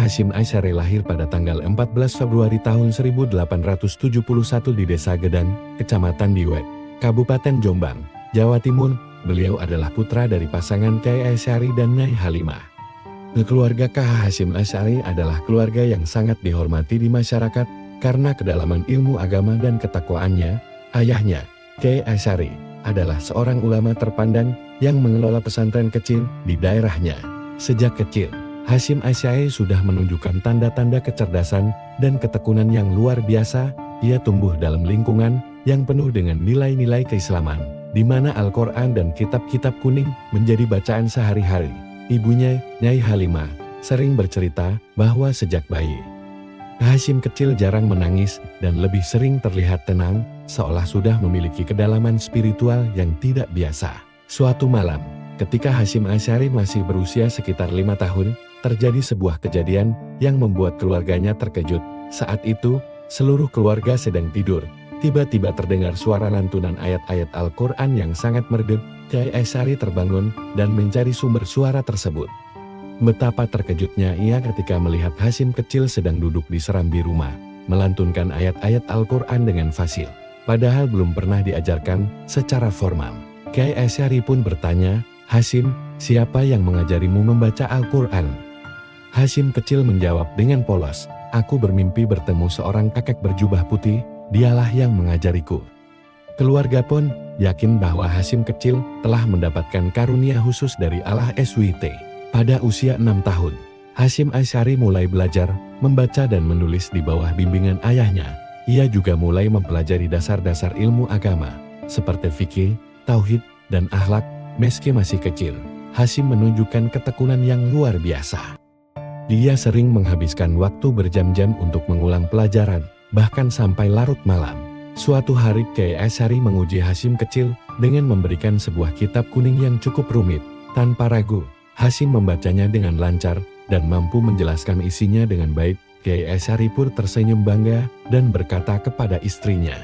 Hasyim Asy'ari lahir pada tanggal 14 Februari tahun 1871 di Desa Gedang, Kecamatan Diwek, Kabupaten Jombang, Jawa Timur. Beliau adalah putra dari pasangan Kyai Asy'ari dan Nyai Halimah. Keluarga KH Hasyim Asy'ari adalah keluarga yang sangat dihormati di masyarakat karena kedalaman ilmu agama dan ketakwaannya. Ayahnya, Kyai Asy'ari, adalah seorang ulama terpandang yang mengelola pesantren kecil di daerahnya. Sejak kecil, Hasyim Asy'ari sudah menunjukkan tanda-tanda kecerdasan dan ketekunan yang luar biasa. Ia tumbuh dalam lingkungan yang penuh dengan nilai-nilai keislaman, di mana Al-Quran dan kitab-kitab kuning menjadi bacaan sehari-hari. Ibunya, Nyai Halimah, sering bercerita bahwa sejak bayi, Hasyim kecil jarang menangis dan lebih sering terlihat tenang, seolah sudah memiliki kedalaman spiritual yang tidak biasa. Suatu malam, ketika Hasyim Asy'ari masih berusia sekitar 5 tahun, terjadi sebuah kejadian yang membuat keluarganya terkejut. Saat itu, seluruh keluarga sedang tidur. Tiba-tiba terdengar suara lantunan ayat-ayat Al-Quran yang sangat merdu. Kyai Asy'ari terbangun dan mencari sumber suara tersebut. Betapa terkejutnya ia ketika melihat Hasyim kecil sedang duduk di serambi rumah, melantunkan ayat-ayat Al-Quran dengan fasil. Padahal belum pernah diajarkan secara formal. Kyai Asy'ari pun bertanya, "Hasyim, siapa yang mengajarimu membaca Al-Quran?" Hasyim kecil menjawab dengan polos, "Aku bermimpi bertemu seorang kakek berjubah putih, dialah yang mengajariku." Keluarga pun yakin bahwa Hasyim kecil telah mendapatkan karunia khusus dari Allah SWT. Pada usia 6 tahun, Hasyim Asy'ari mulai belajar membaca dan menulis di bawah bimbingan ayahnya. Ia juga mulai mempelajari dasar-dasar ilmu agama, seperti fikih, tauhid, dan akhlak. Meski masih kecil, Hasyim menunjukkan ketekunan yang luar biasa. Dia sering menghabiskan waktu berjam-jam untuk mengulang pelajaran, bahkan sampai larut malam. Suatu hari Kyai Asy'ari menguji Hasyim kecil dengan memberikan sebuah kitab kuning yang cukup rumit. Tanpa ragu, Hasyim membacanya dengan lancar dan mampu menjelaskan isinya dengan baik. Kyai Asy'ari pun tersenyum bangga dan berkata kepada istrinya,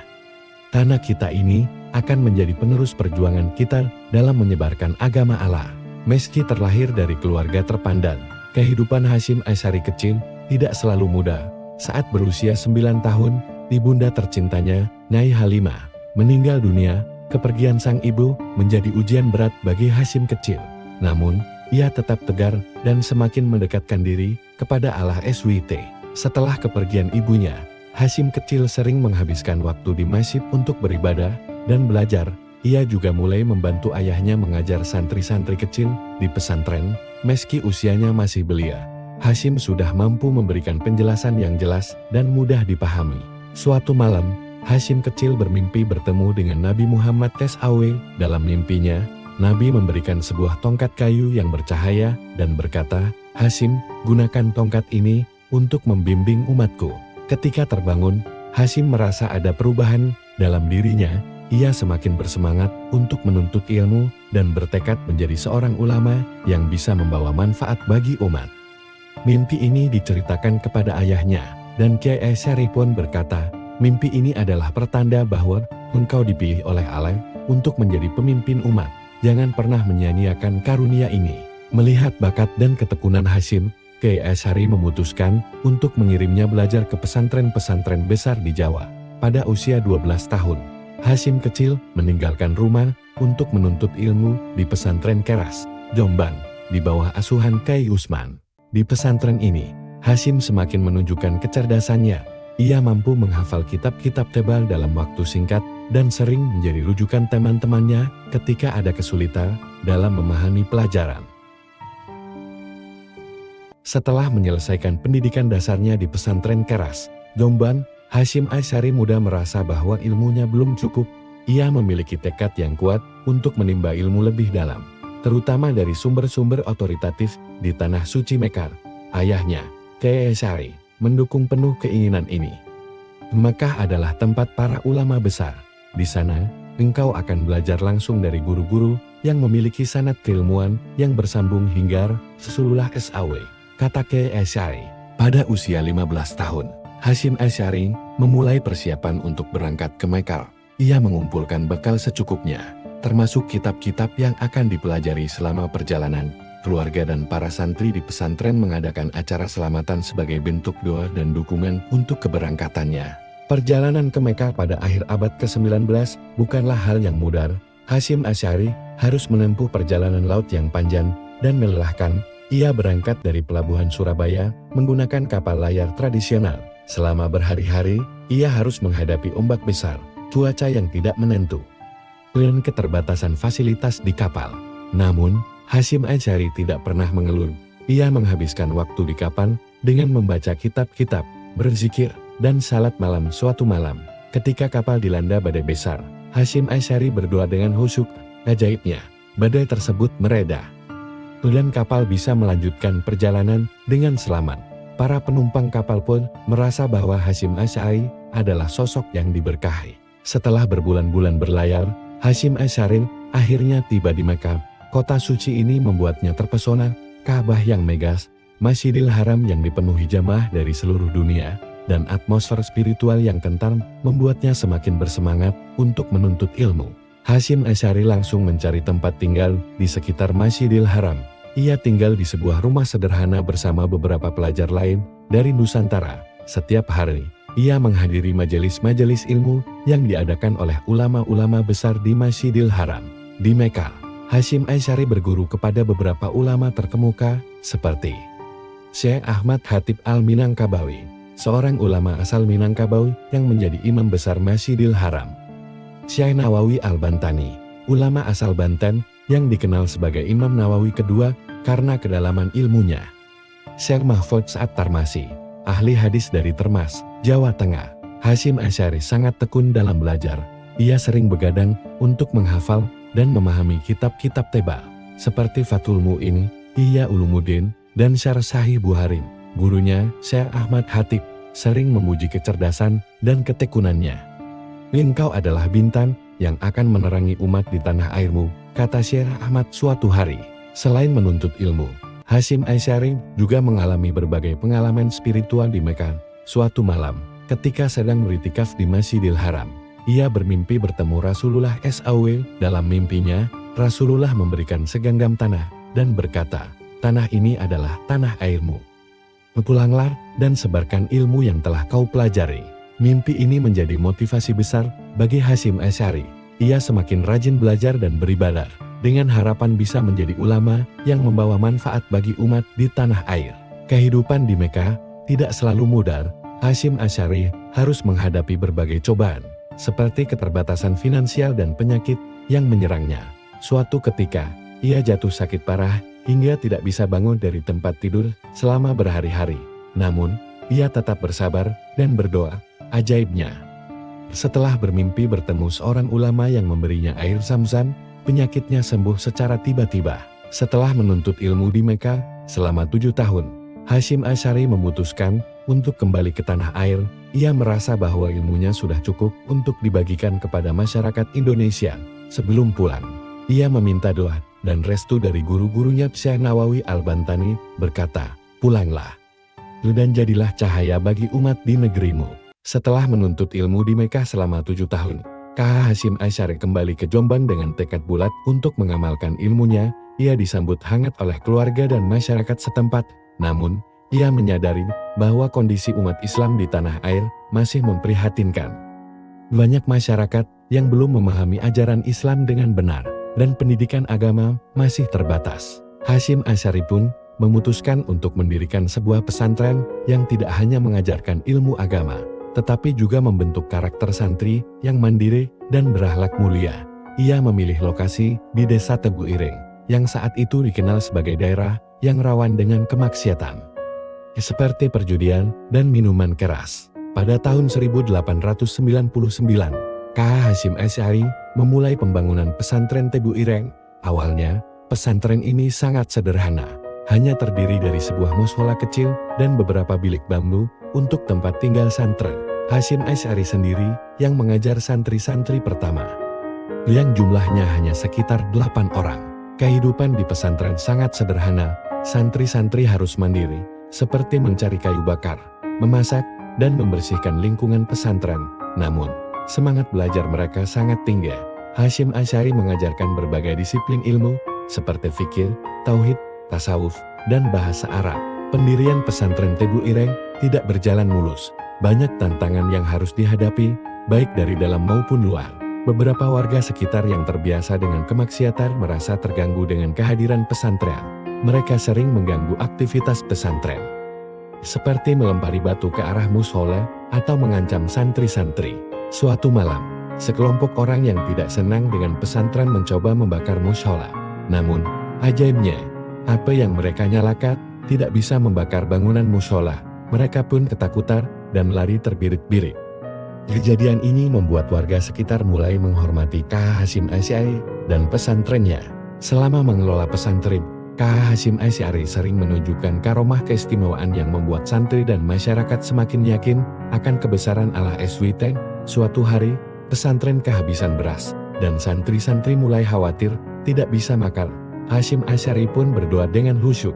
"Tanah kita ini akan menjadi penerus perjuangan kita dalam menyebarkan agama Allah." Meski terlahir dari keluarga terpandang, kehidupan Hasyim Asy'ari kecil tidak selalu mudah. Saat berusia 9 tahun, ibunda tercintanya, Nyai Halimah, meninggal dunia. Kepergian sang ibu menjadi ujian berat bagi Hasyim kecil. Namun, ia tetap tegar dan semakin mendekatkan diri kepada Allah SWT. Setelah kepergian ibunya, Hasyim kecil sering menghabiskan waktu di masjid untuk beribadah dan belajar. Ia juga mulai membantu ayahnya mengajar santri-santri kecil di pesantren. Meski usianya masih belia, Hasyim sudah mampu memberikan penjelasan yang jelas dan mudah dipahami. Suatu malam, Hasyim kecil bermimpi bertemu dengan Nabi Muhammad SAW. Dalam mimpinya, Nabi memberikan sebuah tongkat kayu yang bercahaya dan berkata, "Hasyim, gunakan tongkat ini untuk membimbing umatku." Ketika terbangun, Hasyim merasa ada perubahan dalam dirinya. Ia semakin bersemangat untuk menuntut ilmu dan bertekad menjadi seorang ulama yang bisa membawa manfaat bagi umat. Mimpi ini diceritakan kepada ayahnya, dan Kyai Asy'ari pun berkata, "Mimpi ini adalah pertanda bahwa engkau dipilih oleh Allah untuk menjadi pemimpin umat. Jangan pernah menyia-nyiakan karunia ini." Melihat bakat dan ketekunan Hasyim, Kyai Asy'ari memutuskan untuk mengirimnya belajar ke pesantren-pesantren besar di Jawa. Pada usia 12 tahun, Hasyim kecil meninggalkan rumah untuk menuntut ilmu di pesantren Keras, Jombang, di bawah asuhan Kyai Usman. Di pesantren ini, Hasyim semakin menunjukkan kecerdasannya. Ia mampu menghafal kitab-kitab tebal dalam waktu singkat dan sering menjadi rujukan teman-temannya ketika ada kesulitan dalam memahami pelajaran. Setelah menyelesaikan pendidikan dasarnya di pesantren Keras, Jombang, Hasyim Asy'ari muda merasa bahwa ilmunya belum cukup. Ia memiliki tekad yang kuat untuk menimba ilmu lebih dalam, terutama dari sumber-sumber otoritatif di Tanah Suci Mekah. Ayahnya, Kyai Asy'ari, mendukung penuh keinginan ini. Makkah adalah tempat para ulama besar. Di sana, engkau akan belajar langsung dari guru-guru yang memiliki sanad keilmuan yang bersambung hingga Rasulullah SAW, kata Kyai Asy'ari. Pada usia 15 tahun, Hasyim Asy'ari memulai persiapan untuk berangkat ke Mekah. Ia mengumpulkan bekal secukupnya, termasuk kitab-kitab yang akan dipelajari selama perjalanan. keluarga dan para santri di pesantren mengadakan acara selamatan sebagai bentuk doa dan dukungan untuk keberangkatannya. Perjalanan ke Mekah pada akhir abad ke-19 bukanlah hal yang mudah. Hasyim Asy'ari harus menempuh perjalanan laut yang panjang dan melelahkan. Ia berangkat dari pelabuhan Surabaya menggunakan kapal layar tradisional. Selama berhari-hari, ia harus menghadapi ombak besar, cuaca yang tidak menentu, dan keterbatasan fasilitas di kapal. Namun, Hasyim Asy'ari tidak pernah mengeluh. Ia menghabiskan waktu di kapal dengan membaca kitab-kitab, berzikir, dan salat malam suatu malam. Ketika kapal dilanda badai besar, Hasyim Asy'ari berdoa dengan khusyuk. Ajaibnya, badai tersebut mereda, dan kapal bisa melanjutkan perjalanan dengan selamat. Para penumpang kapal pun merasa bahwa Hasyim Asy'ari adalah sosok yang diberkahi. Setelah berbulan-bulan berlayar, Hasyim Asy'ari akhirnya tiba di Mekah. Kota suci ini membuatnya terpesona. Ka'bah yang megah, Masjidil Haram yang dipenuhi jamaah dari seluruh dunia, dan atmosfer spiritual yang kental membuatnya semakin bersemangat untuk menuntut ilmu. Hasyim Asy'ari langsung mencari tempat tinggal di sekitar Masjidil Haram. Ia tinggal di sebuah rumah sederhana bersama beberapa pelajar lain dari Nusantara. Setiap hari, ia menghadiri majelis-majelis ilmu yang diadakan oleh ulama-ulama besar di Masjidil Haram. Di Mekah, Hasyim Asy'ari berguru kepada beberapa ulama terkemuka seperti Syekh Ahmad Khatib Al-Minangkabawi, seorang ulama asal Minangkabau yang menjadi imam besar Masjidil Haram. Syekh Nawawi Al-Bantani, ulama asal Banten yang dikenal sebagai Imam Nawawi kedua karena kedalaman ilmunya. Syekh Mahfudz At-Tarmasi, ahli hadis dari Termas, Jawa Tengah. Hasyim Asy'ari sangat tekun dalam belajar. Ia sering begadang untuk menghafal dan memahami kitab-kitab tebal seperti Fathul Mu'in, Ihya Ulumuddin, dan Syarh Sahih Bukhari. Gurunya, Syekh Ahmad Khatib, sering memuji kecerdasan dan ketekunannya. "Engkau adalah bintang yang akan menerangi umat di tanah airmu," kata Syekh Ahmad suatu hari. Selain menuntut ilmu, Hasyim Asy'ari juga mengalami berbagai pengalaman spiritual di Mekah. Suatu malam, ketika sedang beritikaf di Masjidil Haram, ia bermimpi bertemu Rasulullah SAW. Dalam mimpinya, Rasulullah memberikan segenggam tanah dan berkata, "Tanah ini adalah tanah airmu. Pulanglah dan sebarkan ilmu yang telah kau pelajari." Mimpi ini menjadi motivasi besar bagi Hasyim Asy'ari. Ia semakin rajin belajar dan beribadah, dengan harapan bisa menjadi ulama yang membawa manfaat bagi umat di tanah air. Kehidupan di Mekah tidak selalu mudah. Hasyim Asy'ari harus menghadapi berbagai cobaan, seperti keterbatasan finansial dan penyakit yang menyerangnya. Suatu ketika, ia jatuh sakit parah hingga tidak bisa bangun dari tempat tidur selama berhari-hari. Namun, ia tetap bersabar dan berdoa. Ajaibnya, setelah bermimpi bertemu seorang ulama yang memberinya air Zam-Zam, penyakitnya sembuh secara tiba-tiba. Setelah menuntut ilmu di Mekah selama 7 tahun, Hasyim Asy'ari memutuskan untuk kembali ke tanah air. Ia merasa bahwa ilmunya sudah cukup untuk dibagikan kepada masyarakat Indonesia. Sebelum pulang, ia meminta doa dan restu dari guru-gurunya Syekh Nawawi Al-Bantani, berkata, "Pulanglah, dan jadilah cahaya bagi umat di negerimu." Setelah menuntut ilmu di Mekah selama 7 tahun, KH Hasyim Asy'ari kembali ke Jombang dengan tekad bulat untuk mengamalkan ilmunya. Ia disambut hangat oleh keluarga dan masyarakat setempat. Namun, ia menyadari bahwa kondisi umat Islam di tanah air masih memprihatinkan. Banyak masyarakat yang belum memahami ajaran Islam dengan benar, dan pendidikan agama masih terbatas. Hasyim Asy'ari pun memutuskan untuk mendirikan sebuah pesantren yang tidak hanya mengajarkan ilmu agama, tetapi juga membentuk karakter santri yang mandiri dan berakhlak mulia. Ia memilih lokasi di Desa Tebu Ireng, yang saat itu dikenal sebagai daerah yang rawan dengan kemaksiatan, seperti perjudian dan minuman keras. Pada tahun 1899, KH Hasyim Asy'ari memulai pembangunan pesantren Tebu Ireng. Awalnya, pesantren ini sangat sederhana, hanya terdiri dari sebuah mushola kecil dan beberapa bilik bambu untuk tempat tinggal santri. Hasyim Asy'ari sendiri yang mengajar santri-santri pertama, yang jumlahnya hanya sekitar 8 orang. Kehidupan di pesantren sangat sederhana. Santri-santri harus mandiri, seperti mencari kayu bakar, memasak, dan membersihkan lingkungan pesantren. Namun, semangat belajar mereka sangat tinggi. Hasyim Asy'ari mengajarkan berbagai disiplin ilmu, seperti fikih, tauhid, tasawuf, dan bahasa Arab. Pendirian pesantren Tebu Ireng tidak berjalan mulus. Banyak tantangan yang harus dihadapi, baik dari dalam maupun luar. Beberapa warga sekitar yang terbiasa dengan kemaksiatan merasa terganggu dengan kehadiran pesantren. Mereka sering mengganggu aktivitas pesantren, seperti melempari batu ke arah mushola atau mengancam santri-santri. Suatu malam, sekelompok orang yang tidak senang dengan pesantren mencoba membakar mushola. Namun, ajaibnya, api yang mereka nyalakan tidak bisa membakar bangunan mushola. Mereka pun ketakutan dan lari terbirit-birit. Kejadian ini membuat warga sekitar mulai menghormati KH Hasyim Asy'ari dan pesantrennya. Selama mengelola pesantren, KH Hasyim Asy'ari sering menunjukkan karomah keistimewaan yang membuat santri dan masyarakat semakin yakin akan kebesaran Allah SWT. Suatu hari, pesantren kehabisan beras, dan santri-santri mulai khawatir tidak bisa makan. Hasyim Asy'ari pun berdoa dengan khusyuk,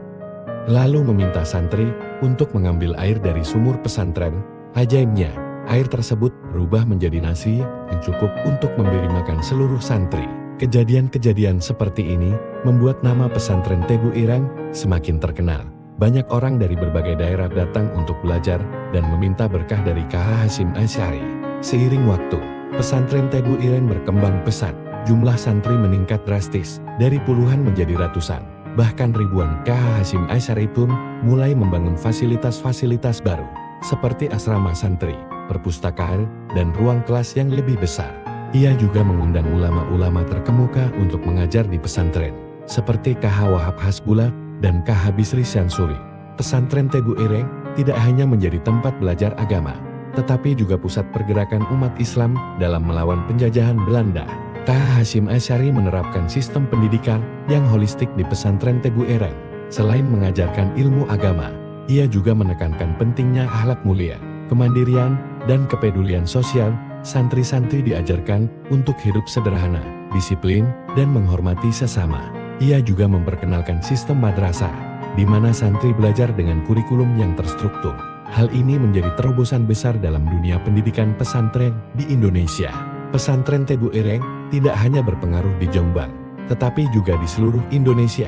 lalu meminta santri untuk mengambil air dari sumur pesantren. Ajaibnya, air tersebut berubah menjadi nasi yang cukup untuk memberi makan seluruh santri. Kejadian-kejadian seperti ini membuat nama pesantren Tebu Ireng semakin terkenal. Banyak orang dari berbagai daerah datang untuk belajar dan meminta berkah dari KH Hasyim Asy'ari. Seiring waktu, pesantren Tebu Ireng berkembang pesat. Jumlah santri meningkat drastis, dari puluhan menjadi ratusan. Bahkan ribuan KH Hasyim Asy'ari pun mulai membangun fasilitas-fasilitas baru, seperti asrama santri, perpustakaan, dan ruang kelas yang lebih besar. Ia juga mengundang ulama-ulama terkemuka untuk mengajar di pesantren, seperti KH Wahab Hasbullah dan KH Bisri Syansuri. Pesantren Tebu Ireng tidak hanya menjadi tempat belajar agama, tetapi juga pusat pergerakan umat Islam dalam melawan penjajahan Belanda. KH Hasyim Asy'ari menerapkan sistem pendidikan yang holistik di pesantren Tebu Ireng. Selain mengajarkan ilmu agama, ia juga menekankan pentingnya akhlak mulia, kemandirian, dan kepedulian sosial. Santri-santri diajarkan untuk hidup sederhana, disiplin, dan menghormati sesama. Ia juga memperkenalkan sistem madrasah, di mana santri belajar dengan kurikulum yang terstruktur. Hal ini menjadi terobosan besar dalam dunia pendidikan pesantren di Indonesia. Pesantren Tebu Ireng tidak hanya berpengaruh di Jombang, tetapi juga di seluruh Indonesia.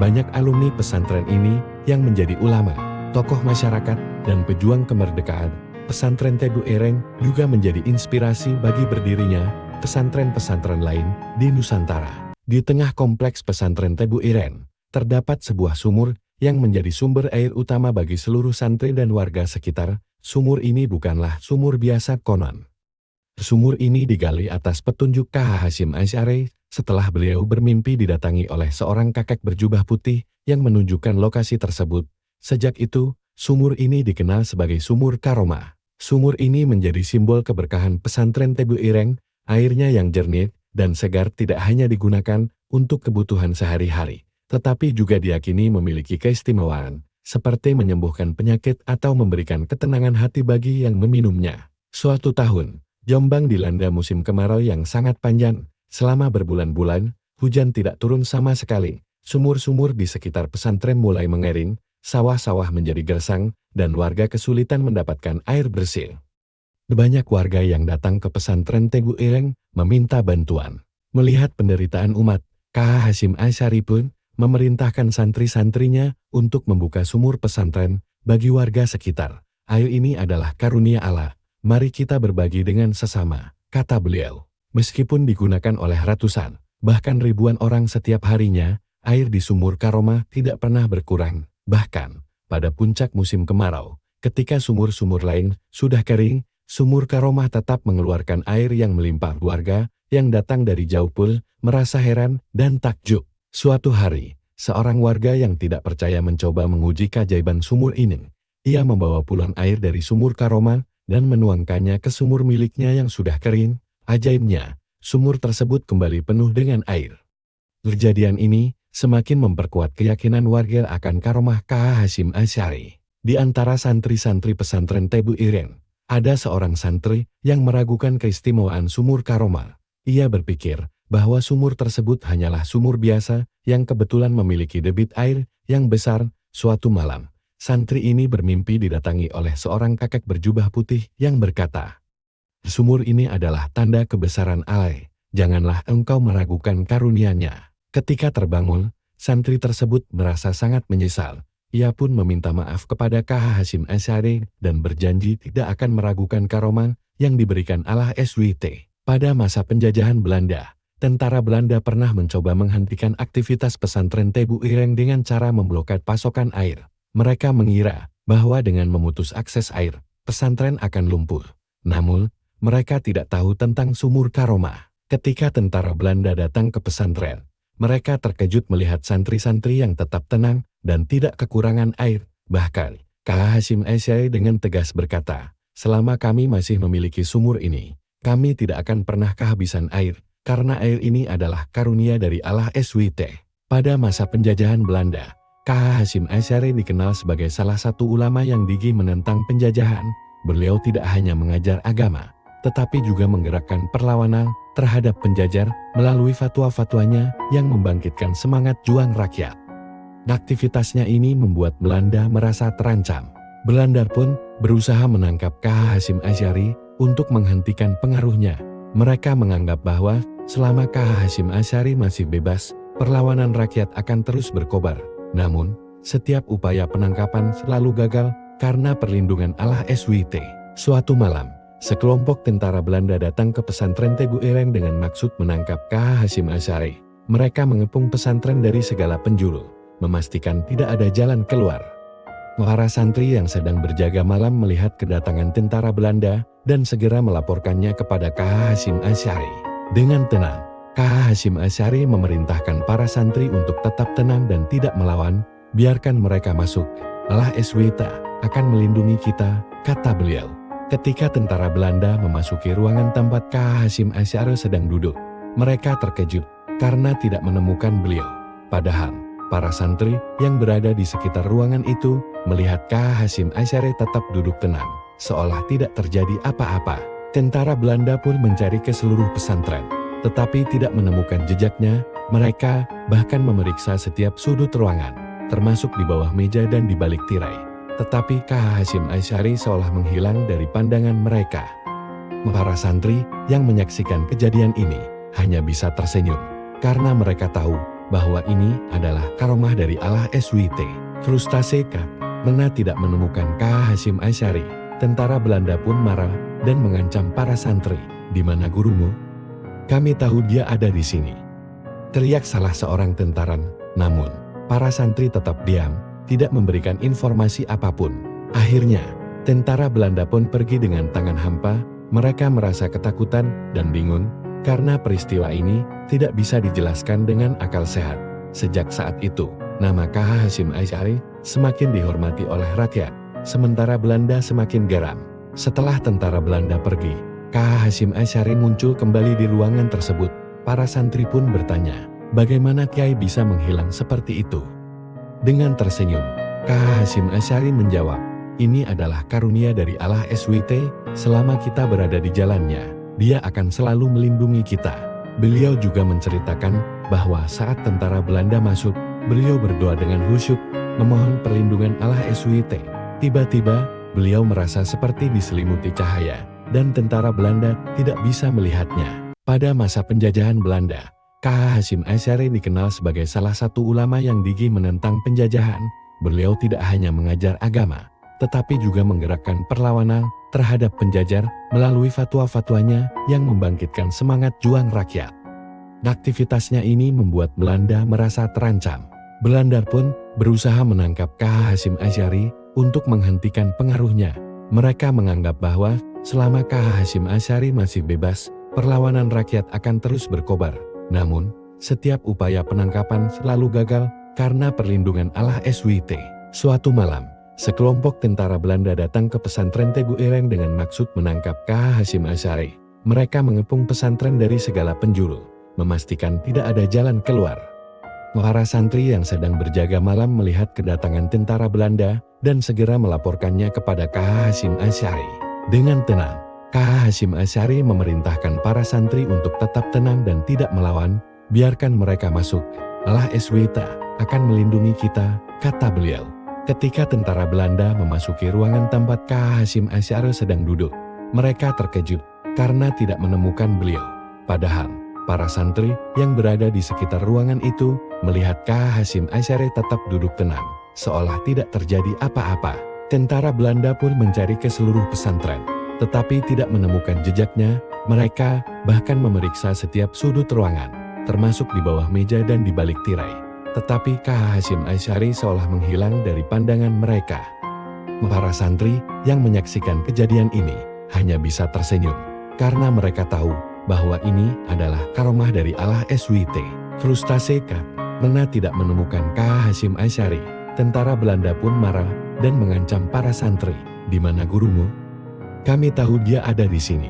Banyak alumni pesantren ini yang menjadi ulama, tokoh masyarakat, dan pejuang kemerdekaan. Pesantren Tebu Ireng juga menjadi inspirasi bagi berdirinya pesantren-pesantren lain di Nusantara. Di tengah kompleks pesantren Tebu Ireng, terdapat sebuah sumur yang menjadi sumber air utama bagi seluruh santri dan warga sekitar. Sumur ini bukanlah sumur biasa konon. Sumur ini digali atas petunjuk KH Hasyim Asy'ari setelah beliau bermimpi didatangi oleh seorang kakek berjubah putih yang menunjukkan lokasi tersebut. Sejak itu, sumur ini dikenal sebagai sumur karomah. Sumur ini menjadi simbol keberkahan pesantren Tebu Ireng. Airnya yang jernih dan segar tidak hanya digunakan untuk kebutuhan sehari-hari, tetapi juga diyakini memiliki keistimewaan, seperti menyembuhkan penyakit atau memberikan ketenangan hati bagi yang meminumnya. Suatu tahun, Jombang dilanda musim kemarau yang sangat panjang. Selama berbulan-bulan, hujan tidak turun sama sekali. Sumur-sumur di sekitar pesantren mulai mengering, sawah-sawah menjadi gersang, dan warga kesulitan mendapatkan air bersih. Banyak warga yang datang ke pesantren Tebu Ireng meminta bantuan. Melihat penderitaan umat, KH Hasyim Asy'ari pun memerintahkan santri-santrinya untuk membuka sumur pesantren bagi warga sekitar. Air ini adalah karunia Allah. Mari kita berbagi dengan sesama, kata beliau. Meskipun digunakan oleh ratusan, bahkan ribuan orang setiap harinya, air di sumur karomah tidak pernah berkurang. Bahkan, pada puncak musim kemarau, ketika sumur-sumur lain sudah kering, sumur karomah tetap mengeluarkan air yang melimpah. Warga yang datang dari jauh pun merasa heran dan takjub. Suatu hari, seorang warga yang tidak percaya mencoba menguji keajaiban sumur ini. Ia membawa puluhan air dari sumur karomah dan menuangkannya ke sumur miliknya yang sudah kering. Ajaibnya, sumur tersebut kembali penuh dengan air. Kejadian ini semakin memperkuat keyakinan warga akan karomah KH Hasyim Asy'ari. Di antara santri-santri pesantren Tebu Ireng, ada seorang santri yang meragukan keistimewaan sumur karomah. Ia berpikir bahwa sumur tersebut hanyalah sumur biasa yang kebetulan memiliki debit air yang besar. Suatu malam, santri ini bermimpi didatangi oleh seorang kakek berjubah putih yang berkata, "Sumur ini adalah tanda kebesaran Allah, janganlah engkau meragukan karunia-Nya." Ketika terbangun, santri tersebut merasa sangat menyesal. Ia pun meminta maaf kepada KH Hasyim Asy'ari dan berjanji tidak akan meragukan karomah yang diberikan Allah SWT. Pada masa penjajahan Belanda, tentara Belanda pernah mencoba menghentikan aktivitas pesantren Tebu Ireng dengan cara memblokade pasokan air. Mereka mengira bahwa dengan memutus akses air, pesantren akan lumpuh. Namun, mereka tidak tahu tentang sumur karomah. Ketika tentara Belanda datang ke pesantren, mereka terkejut melihat santri-santri yang tetap tenang dan tidak kekurangan air. Bahkan, KH Hasyim Asy'ari dengan tegas berkata, "Selama kami masih memiliki sumur ini, kami tidak akan pernah kehabisan air, karena air ini adalah karunia dari Allah SWT." Pada masa penjajahan Belanda, KH Hasyim Asy'ari dikenal sebagai salah satu ulama yang gigih menentang penjajahan. Beliau tidak hanya mengajar agama, tetapi juga menggerakkan perlawanan terhadap penjajah melalui fatwa-fatwanya yang membangkitkan semangat juang rakyat. Aktivitasnya ini membuat Belanda merasa terancam. Belanda pun berusaha menangkap KH Hasyim Asy'ari untuk menghentikan pengaruhnya. Mereka menganggap bahwa selama KH Hasyim Asy'ari masih bebas, perlawanan rakyat akan terus berkobar. Namun, setiap upaya penangkapan selalu gagal karena perlindungan Allah SWT. Suatu malam, sekelompok tentara Belanda datang ke pesantren Tebu Ireng dengan maksud menangkap KH Hasyim Asy'ari. Mereka mengepung pesantren dari segala penjuru, memastikan tidak ada jalan keluar. Para santri yang sedang berjaga malam melihat kedatangan tentara Belanda dan segera melaporkannya kepada KH Hasyim Asy'ari. Dengan tenang, KH Hasyim Asy'ari memerintahkan para santri untuk tetap tenang dan tidak melawan. "Biarkan mereka masuk, Allah SWT akan melindungi kita," kata beliau. Ketika tentara Belanda memasuki ruangan tempat KH Hasyim Asy'ari sedang duduk, mereka terkejut karena tidak menemukan beliau. Padahal, para santri yang berada di sekitar ruangan itu melihat KH Hasyim Asy'ari tetap duduk tenang, seolah tidak terjadi apa-apa. Tentara Belanda pun mencari ke seluruh pesantren, tetapi tidak menemukan jejaknya. Mereka bahkan memeriksa setiap sudut ruangan, termasuk di bawah meja dan di balik tirai. Tetapi KH Hasyim Asy'ari seolah menghilang dari pandangan mereka. Para santri yang menyaksikan kejadian ini hanya bisa tersenyum, karena mereka tahu bahwa ini adalah karomah dari Allah SWT. Frustasi karena tidak menemukan KH Hasyim Asy'ari, tentara Belanda pun marah dan mengancam para santri. "Di mana gurumu? Kami tahu dia ada di sini," teriak salah seorang tentara. Namun, para santri tetap diam, tidak memberikan informasi apapun. Akhirnya, tentara Belanda pun pergi dengan tangan hampa. Mereka merasa ketakutan dan bingung, karena peristiwa ini tidak bisa dijelaskan dengan akal sehat. Sejak saat itu, nama KH Hasyim Asy'ari semakin dihormati oleh rakyat, sementara Belanda semakin geram. Setelah tentara Belanda pergi, KH Hasyim Asy'ari muncul kembali di ruangan tersebut. Para santri pun bertanya, bagaimana Kiai bisa menghilang seperti itu? Dengan tersenyum, KH Hasyim Asy'ari menjawab, "Ini adalah karunia dari Allah SWT. Selama kita berada di jalannya, Dia akan selalu melindungi kita." Beliau juga menceritakan bahwa saat tentara Belanda masuk, beliau berdoa dengan khusyuk, memohon perlindungan Allah SWT. Tiba-tiba, beliau merasa seperti diselimuti cahaya, dan tentara Belanda tidak bisa melihatnya. Pada masa penjajahan Belanda, KH Hasyim Asy'ari dikenal sebagai salah satu ulama yang gigih menentang penjajahan. Beliau tidak hanya mengajar agama, tetapi juga menggerakkan perlawanan terhadap penjajah melalui fatwa-fatwanya yang membangkitkan semangat juang rakyat. Aktivitasnya ini membuat Belanda merasa terancam. Belanda pun berusaha menangkap KH Hasyim Asy'ari untuk menghentikan pengaruhnya. Mereka menganggap bahwa selama KH Hasyim Asy'ari masih bebas, perlawanan rakyat akan terus berkobar. Namun, setiap upaya penangkapan selalu gagal karena perlindungan Allah SWT. Suatu malam, sekelompok tentara Belanda datang ke pesantren Tebu Ireng dengan maksud menangkap KH Hasyim Asy'ari. Mereka mengepung pesantren dari segala penjuru, memastikan tidak ada jalan keluar. Para santri yang sedang berjaga malam melihat kedatangan tentara Belanda dan segera melaporkannya kepada KH Hasyim Asy'ari. Dengan tenang, KH Hasyim Asy'ari memerintahkan para santri untuk tetap tenang dan tidak melawan. "Biarkan mereka masuk, Allah SWT akan melindungi kita," kata beliau. Ketika tentara Belanda memasuki ruangan tempat KH Hasyim Asy'ari sedang duduk, mereka terkejut karena tidak menemukan beliau. Padahal, Para santri yang berada di sekitar ruangan itu melihat KH Hasyim Asy'ari tetap duduk tenang, seolah tidak terjadi apa-apa. Tentara Belanda pun mencari ke seluruh pesantren, tetapi tidak menemukan jejaknya. Mereka bahkan memeriksa setiap sudut ruangan, termasuk di bawah meja dan di balik tirai. Tetapi KH Hasyim Asy'ari seolah menghilang dari pandangan mereka. Para santri yang menyaksikan kejadian ini hanya bisa tersenyum, karena mereka tahu bahwa ini adalah karomah dari Allah SWT. Frustasi karena tidak menemukan KH Hasyim Asy'ari, tentara Belanda pun marah dan mengancam para santri. "Di mana gurumu? Kami tahu dia ada di sini,"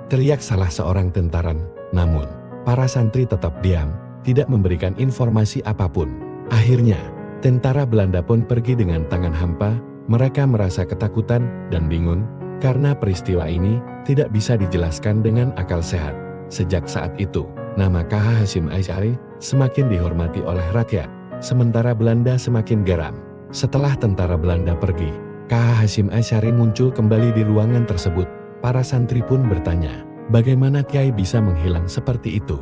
teriak salah seorang tentara. Namun, para santri tetap diam, tidak memberikan informasi apapun. Akhirnya, tentara Belanda pun pergi dengan tangan hampa. Mereka merasa ketakutan dan bingung, karena peristiwa ini tidak bisa dijelaskan dengan akal sehat. Sejak saat itu, nama KH Hasyim Asy'ari semakin dihormati oleh rakyat, sementara Belanda semakin geram. Setelah tentara Belanda pergi, KH Hasyim Asy'ari muncul kembali di ruangan tersebut. Para santri pun bertanya, bagaimana Kiai bisa menghilang seperti itu?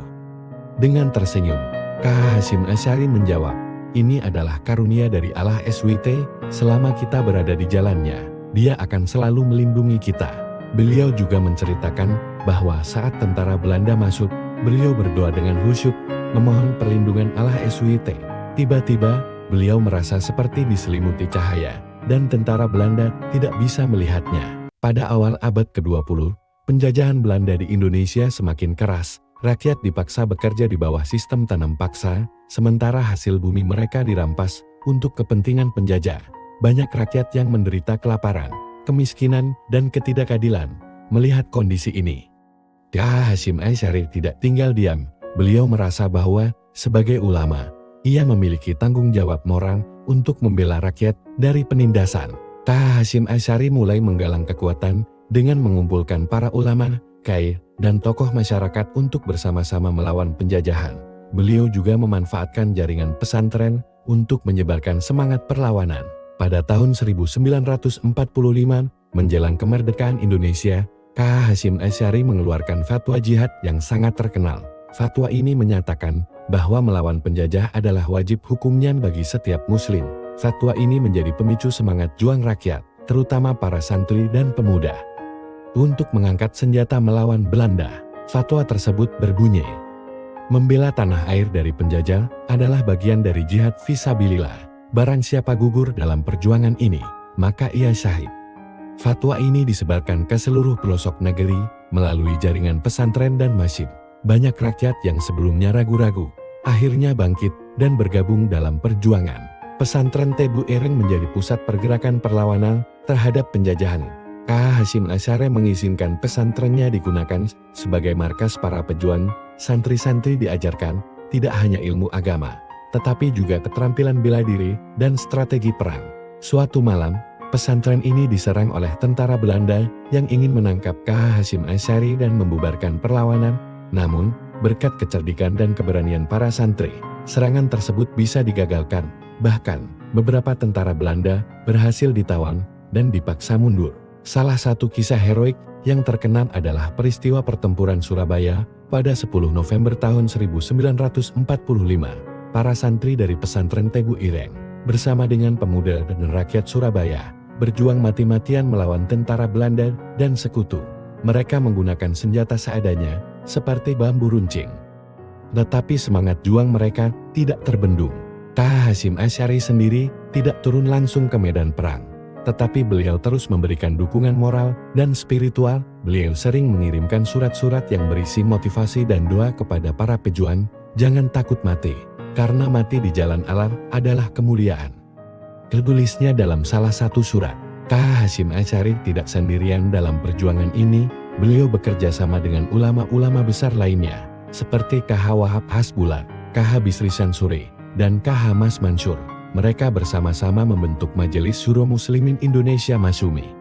Dengan tersenyum, KH Hasyim Asy'ari menjawab, "Ini adalah karunia dari Allah SWT, selama kita berada di jalannya, Dia akan selalu melindungi kita." Beliau juga menceritakan bahwa saat tentara Belanda masuk, beliau berdoa dengan khusyuk, memohon perlindungan Allah SWT. Tiba-tiba, beliau merasa seperti diselimuti cahaya, dan tentara Belanda tidak bisa melihatnya. Pada awal abad ke-20, penjajahan Belanda di Indonesia semakin keras. Rakyat dipaksa bekerja di bawah sistem tanam paksa, sementara hasil bumi mereka dirampas untuk kepentingan penjajah. Banyak rakyat yang menderita kelaparan, kemiskinan, dan ketidakadilan. Melihat kondisi ini, KH Hasyim Asy'ari tidak tinggal diam. Beliau merasa bahwa, sebagai ulama, ia memiliki tanggung jawab moral untuk membela rakyat dari penindasan. KH Hasyim Asy'ari mulai menggalang kekuatan dengan mengumpulkan para ulama, kiai, dan tokoh masyarakat untuk bersama-sama melawan penjajahan. Beliau juga memanfaatkan jaringan pesantren untuk menyebarkan semangat perlawanan. Pada tahun 1945, menjelang kemerdekaan Indonesia, KH Hasyim Asy'ari mengeluarkan fatwa jihad yang sangat terkenal. Fatwa ini menyatakan bahwa melawan penjajah adalah wajib hukumnya bagi setiap muslim. Fatwa ini menjadi pemicu semangat juang rakyat, terutama para santri dan pemuda, untuk mengangkat senjata melawan Belanda. Fatwa tersebut berbunyi, membela tanah air dari penjajah adalah bagian dari jihad fisabilillah. Barang siapa gugur dalam perjuangan ini, maka ia syahid. Fatwa ini disebarkan ke seluruh pelosok negeri melalui jaringan pesantren dan masjid. Banyak rakyat yang sebelumnya ragu-ragu, akhirnya bangkit dan bergabung dalam perjuangan. Pesantren Tebu Ireng menjadi pusat pergerakan perlawanan terhadap penjajahan. KH Hasyim Asy'ari mengizinkan pesantrennya digunakan sebagai markas para pejuang. Santri-santri diajarkan tidak hanya ilmu agama, tetapi juga keterampilan bela diri dan strategi perang. Suatu malam, pesantren ini diserang oleh tentara Belanda yang ingin menangkap KH Hasyim Asy'ari dan membubarkan perlawanan. Namun, berkat kecerdikan dan keberanian para santri, serangan tersebut bisa digagalkan. Bahkan, beberapa tentara Belanda berhasil ditawan dan dipaksa mundur. Salah satu kisah heroik yang terkenal adalah peristiwa pertempuran Surabaya pada 10 November tahun 1945. Para santri dari pesantren Tebu Ireng, bersama dengan pemuda dan rakyat Surabaya, berjuang mati-matian melawan tentara Belanda dan sekutu. Mereka menggunakan senjata seadanya, seperti bambu runcing. Tetapi semangat juang mereka tidak terbendung. KH Hasyim Asy'ari sendiri tidak turun langsung ke medan perang, tetapi beliau terus memberikan dukungan moral dan spiritual. Beliau sering mengirimkan surat-surat yang berisi motivasi dan doa kepada para pejuang, "Jangan takut mati, karena mati di jalan Allah adalah kemuliaan." Tertulisnya dalam salah satu surat. KH Hasyim Asy'ari tidak sendirian dalam perjuangan ini. Beliau bekerja sama dengan ulama-ulama besar lainnya, seperti KH Wahab Hasbullah, KH Bisri Sansuri, dan KH Mas Mansur. Mereka bersama-sama membentuk Majelis Syuro Muslimin Indonesia Masyumi,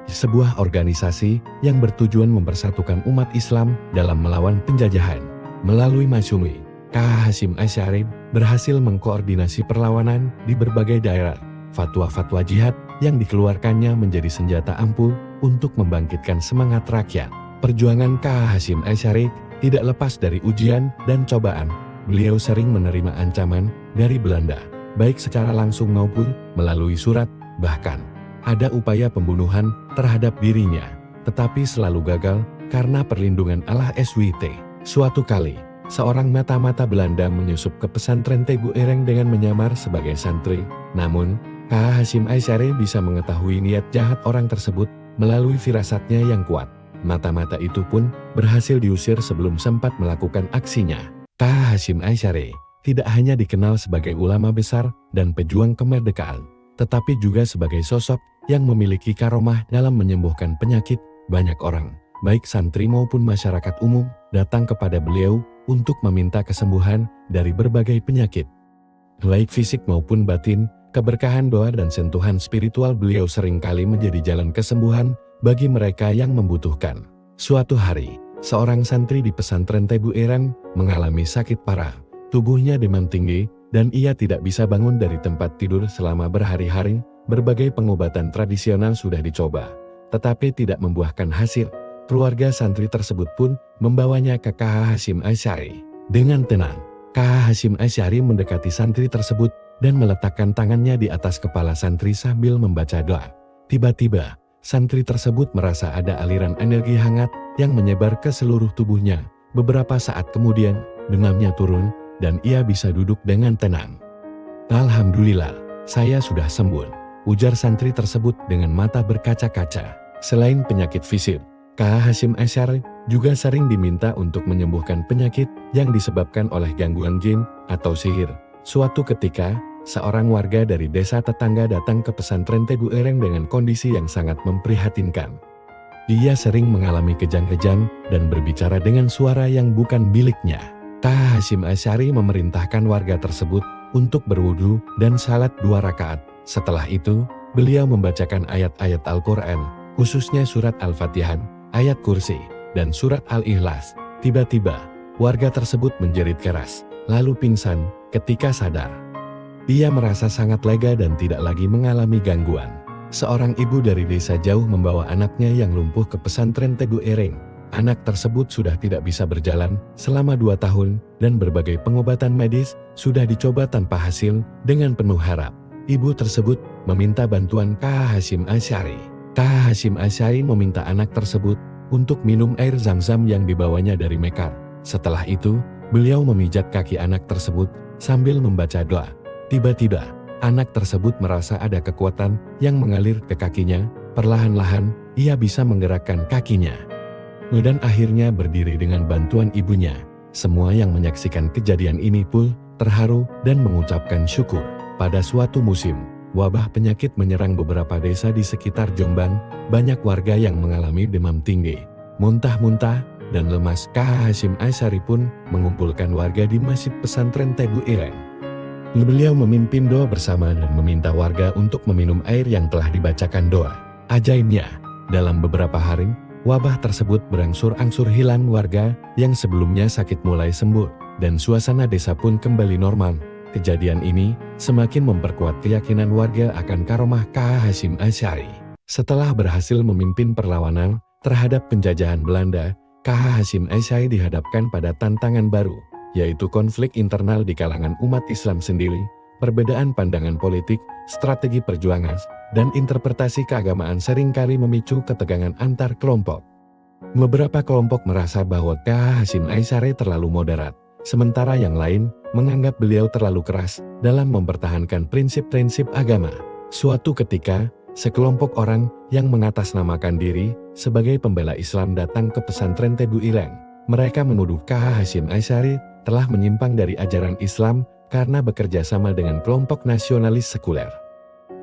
sebuah organisasi yang bertujuan mempersatukan umat Islam dalam melawan penjajahan. Melalui Masyumi, KH Hasyim Asy'ari berhasil mengkoordinasi perlawanan di berbagai daerah. Fatwa-fatwa jihad yang dikeluarkannya menjadi senjata ampuh untuk membangkitkan semangat rakyat. Perjuangan KH Hasyim Asy'ari Tidak lepas dari ujian dan cobaan, beliau sering menerima ancaman dari Belanda, baik secara langsung maupun melalui surat, bahkan ada upaya pembunuhan terhadap dirinya, tetapi selalu gagal karena perlindungan Allah SWT. Suatu kali, seorang mata-mata Belanda menyusup ke pesantren Teguh Ireng dengan menyamar sebagai santri, namun KH Hasyim Asy'ari bisa mengetahui niat jahat orang tersebut melalui firasatnya yang kuat. Mata-mata itu pun berhasil diusir sebelum sempat melakukan aksinya. KH Hasyim Asy'ari tidak hanya dikenal sebagai ulama besar dan pejuang kemerdekaan, tetapi juga sebagai sosok yang memiliki karomah dalam menyembuhkan penyakit. Banyak orang, baik santri maupun masyarakat umum, datang kepada beliau untuk meminta kesembuhan dari berbagai penyakit, baik fisik maupun batin. Keberkahan doa dan sentuhan spiritual beliau seringkali menjadi jalan kesembuhan bagi mereka yang membutuhkan. Suatu hari, seorang santri di pesantren Teguh Ireng mengalami sakit parah. Tubuhnya demam tinggi, dan ia tidak bisa bangun dari tempat tidur selama berhari-hari. Berbagai pengobatan tradisional sudah dicoba, tetapi tidak membuahkan hasil. Keluarga santri tersebut pun membawanya ke KH Hasyim Asy'ari. Dengan tenang, KH Hasyim Asy'ari mendekati santri tersebut dan meletakkan tangannya di atas kepala santri sambil membaca doa. Tiba-tiba, santri tersebut merasa ada aliran energi hangat yang menyebar ke seluruh tubuhnya. Beberapa saat kemudian, demamnya turun dan ia bisa duduk dengan tenang. "Alhamdulillah, saya sudah sembuh," ujar santri tersebut dengan mata berkaca-kaca. Selain penyakit fisik, KH Hasyim Asy'ari juga sering diminta untuk menyembuhkan penyakit yang disebabkan oleh gangguan jin atau sihir. Suatu ketika, seorang warga dari desa tetangga datang ke pesantren Teguh Ireng dengan kondisi yang sangat memprihatinkan. Dia sering mengalami kejang-kejang dan berbicara dengan suara yang bukan miliknya. KH Hasyim Asy'ari memerintahkan warga tersebut untuk berwudu dan salat 2 rakaat. Setelah itu, beliau membacakan ayat-ayat Al-Quran, khususnya surat Al-Fatihah, ayat Kursi, dan surat Al-Ikhlas. Tiba-tiba, warga tersebut menjerit keras, lalu pingsan ketika sadar. Dia merasa sangat lega dan tidak lagi mengalami gangguan. Seorang ibu dari desa jauh membawa anaknya yang lumpuh ke pesantren Teguh Ireng. Anak tersebut sudah tidak bisa berjalan selama 2 tahun dan berbagai pengobatan medis sudah dicoba tanpa hasil. Dengan penuh harap, ibu tersebut meminta bantuan KH Hasyim Asy'ari. KH Hasyim Asy'ari meminta anak tersebut untuk minum air zam-zam yang dibawanya dari Mekar. Setelah itu, beliau memijat kaki anak tersebut sambil membaca doa. Tiba-tiba, anak tersebut merasa ada kekuatan yang mengalir ke kakinya. Perlahan-lahan, ia bisa menggerakkan kakinya dan akhirnya berdiri dengan bantuan ibunya. Semua yang menyaksikan kejadian ini pun terharu dan mengucapkan syukur. Pada suatu musim, wabah penyakit menyerang beberapa desa di sekitar Jombang. Banyak warga yang mengalami demam tinggi, muntah-muntah, dan lemas. KH Hasyim Asy'ari pun mengumpulkan warga di masjid pesantren Teguh Ireng. Beliau memimpin doa bersama dan meminta warga untuk meminum air yang telah dibacakan doa. Ajaibnya, dalam beberapa hari, wabah tersebut berangsur-angsur hilang. Warga yang sebelumnya sakit mulai sembuh, dan suasana desa pun kembali normal. Kejadian ini semakin memperkuat keyakinan warga akan karomah KH Hasyim Asy'ari. Setelah berhasil memimpin perlawanan terhadap penjajahan Belanda, KH Hasyim Asy'ari dihadapkan pada tantangan baru, yaitu konflik internal di kalangan umat Islam sendiri, perbedaan pandangan politik, strategi perjuangan, dan interpretasi keagamaan seringkali memicu ketegangan antar kelompok. Beberapa kelompok merasa bahwa KH Hasyim Asy'ari terlalu moderat, sementara yang lain menganggap beliau terlalu keras dalam mempertahankan prinsip-prinsip agama. Suatu ketika, sekelompok orang yang mengatasnamakan diri sebagai pembela Islam datang ke pesantren Teguh Ireng. Mereka menuduh KH Hasyim Asy'ari telah menyimpang dari ajaran Islam karena bekerja sama dengan kelompok nasionalis sekuler.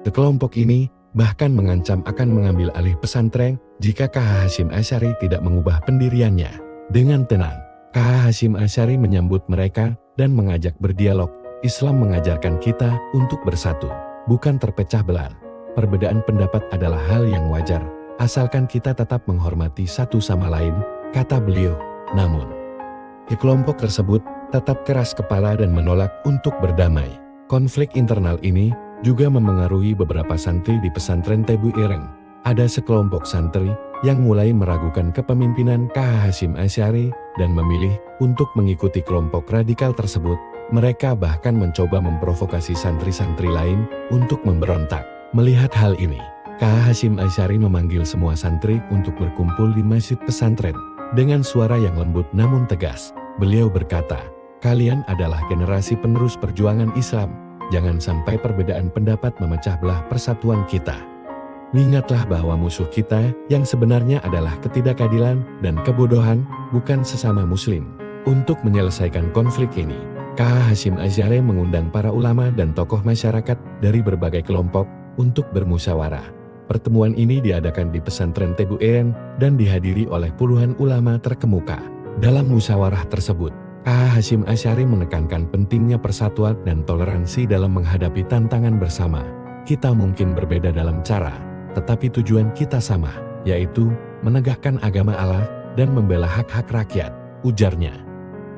Kelompok ini bahkan mengancam akan mengambil alih pesantren jika KH Hasyim Asy'ari tidak mengubah pendiriannya. Dengan tenang, KH Hasyim Asy'ari menyambut mereka dan mengajak berdialog. Islam mengajarkan kita untuk bersatu, bukan terpecah belah. Perbedaan pendapat adalah hal yang wajar, asalkan kita tetap menghormati satu sama lain, kata beliau. Namun, kelompok tersebut tetap keras kepala dan menolak untuk berdamai. Konflik internal ini juga memengaruhi beberapa santri di pesantren Teguh Ireng. Ada sekelompok santri yang mulai meragukan kepemimpinan KH Hasyim Asy'ari dan memilih untuk mengikuti kelompok radikal tersebut. Mereka bahkan mencoba memprovokasi santri-santri lain untuk memberontak. Melihat hal ini, KH Hasyim Asy'ari memanggil semua santri untuk berkumpul di masjid pesantren. Dengan suara yang lembut namun tegas, beliau berkata, "Kalian adalah generasi penerus perjuangan Islam. Jangan sampai perbedaan pendapat memecah belah persatuan kita. Ingatlah bahwa musuh kita yang sebenarnya adalah ketidakadilan dan kebodohan, bukan sesama muslim." Untuk menyelesaikan konflik ini, KH Hasyim Asy'ari mengundang para ulama dan tokoh masyarakat dari berbagai kelompok untuk bermusyawarah. Pertemuan ini diadakan di pesantren Tebu Ireng dan dihadiri oleh puluhan ulama terkemuka. Dalam musyawarah tersebut, KH Hasyim Asy'ari menekankan pentingnya persatuan dan toleransi dalam menghadapi tantangan bersama. Kita mungkin berbeda dalam cara, tetapi tujuan kita sama, yaitu menegakkan agama Allah dan membela hak-hak rakyat, ujarnya.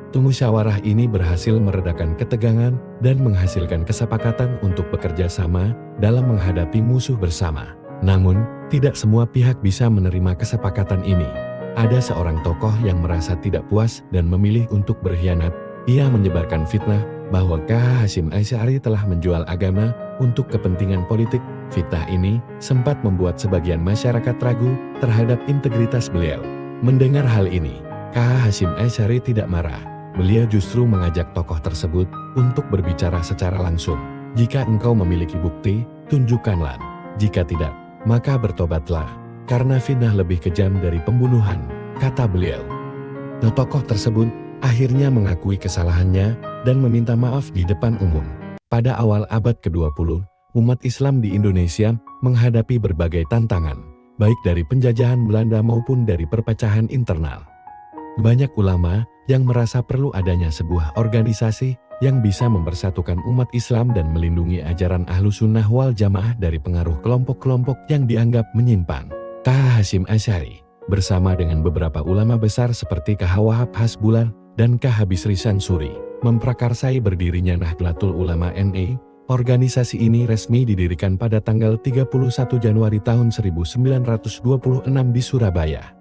Musyawarah ini berhasil meredakan ketegangan dan menghasilkan kesepakatan untuk bekerja sama dalam menghadapi musuh bersama. Namun, tidak semua pihak bisa menerima kesepakatan ini. Ada seorang tokoh yang merasa tidak puas dan memilih untuk berkhianat. Ia menyebarkan fitnah bahwa KH Hasyim Asy'ari telah menjual agama untuk kepentingan politik. Fitnah ini sempat membuat sebagian masyarakat ragu terhadap integritas beliau. Mendengar hal ini, KH Hasyim Asy'ari tidak marah. Beliau justru mengajak tokoh tersebut untuk berbicara secara langsung. "Jika engkau memiliki bukti, tunjukkanlah. Jika tidak, maka bertobatlah, karena fitnah lebih kejam dari pembunuhan," kata beliau. Tokoh tersebut akhirnya mengakui kesalahannya dan meminta maaf di depan umum. Pada awal abad ke-20, umat Islam di Indonesia menghadapi berbagai tantangan, baik dari penjajahan Belanda maupun dari perpecahan internal. Banyak ulama yang merasa perlu adanya sebuah organisasi yang bisa mempersatukan umat Islam dan melindungi ajaran Ahlussunnah wal Jamaah dari pengaruh kelompok-kelompok yang dianggap menyimpang. KH Hasyim Asy'ari bersama dengan beberapa ulama besar seperti KH Wahab Hasbullah dan KH Bisri Sansuri memprakarsai berdirinya Nahdlatul Ulama NU. Organisasi ini resmi didirikan pada tanggal 31 Januari tahun 1926 di Surabaya.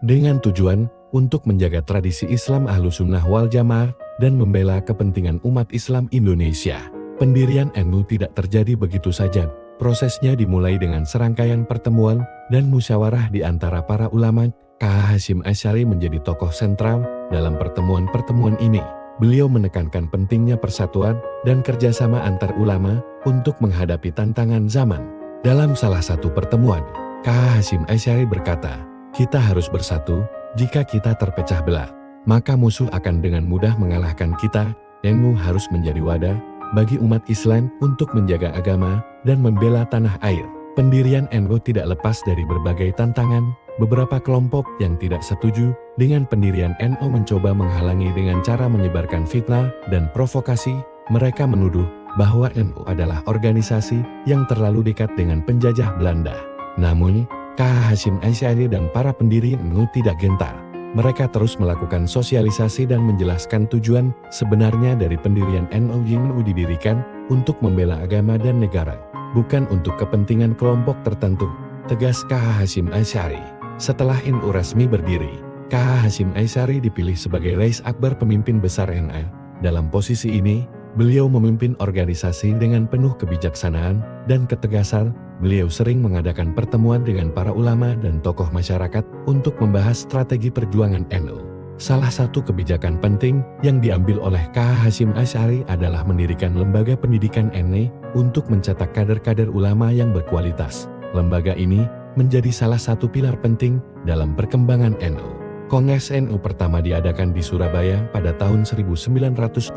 Dengan tujuan untuk menjaga tradisi Islam Ahlussunnah wal Jamaah dan membela kepentingan umat Islam Indonesia. Pendirian NU tidak terjadi begitu saja. Prosesnya dimulai dengan serangkaian pertemuan dan musyawarah di antara para ulama. KH Hasyim Asy'ari menjadi tokoh sentral dalam pertemuan-pertemuan ini. Beliau menekankan pentingnya persatuan dan kerjasama antar ulama untuk menghadapi tantangan zaman. Dalam salah satu pertemuan, KH Hasyim Asy'ari berkata, "Kita harus bersatu. Jika kita terpecah belah, maka musuh akan dengan mudah mengalahkan kita. NU harus menjadi wadah bagi umat Islam untuk menjaga agama dan membela tanah air." Pendirian NU tidak lepas dari berbagai tantangan. Beberapa kelompok yang tidak setuju dengan pendirian NU mencoba menghalangi dengan cara menyebarkan fitnah dan provokasi. Mereka menuduh bahwa NU adalah organisasi yang terlalu dekat dengan penjajah Belanda. Namun, KH Hasyim Asy'ari dan para pendiri NU tidak gentar. Mereka terus melakukan sosialisasi dan menjelaskan tujuan sebenarnya dari pendirian NU. NU didirikan untuk membela agama dan negara, bukan untuk kepentingan kelompok tertentu, tegas KH Hasyim Asy'ari. Setelah NU resmi berdiri, KH Hasyim Asy'ari dipilih sebagai Rais Akbar pemimpin besar NU. Dalam posisi ini, beliau memimpin organisasi dengan penuh kebijaksanaan dan ketegasan. Beliau sering mengadakan pertemuan dengan para ulama dan tokoh masyarakat untuk membahas strategi perjuangan NU. Salah satu kebijakan penting yang diambil oleh KH Hasyim Asy'ari adalah mendirikan lembaga pendidikan NU untuk mencetak kader-kader ulama yang berkualitas. Lembaga ini menjadi salah satu pilar penting dalam perkembangan NU. Kongres NU pertama diadakan di Surabaya pada tahun 1926.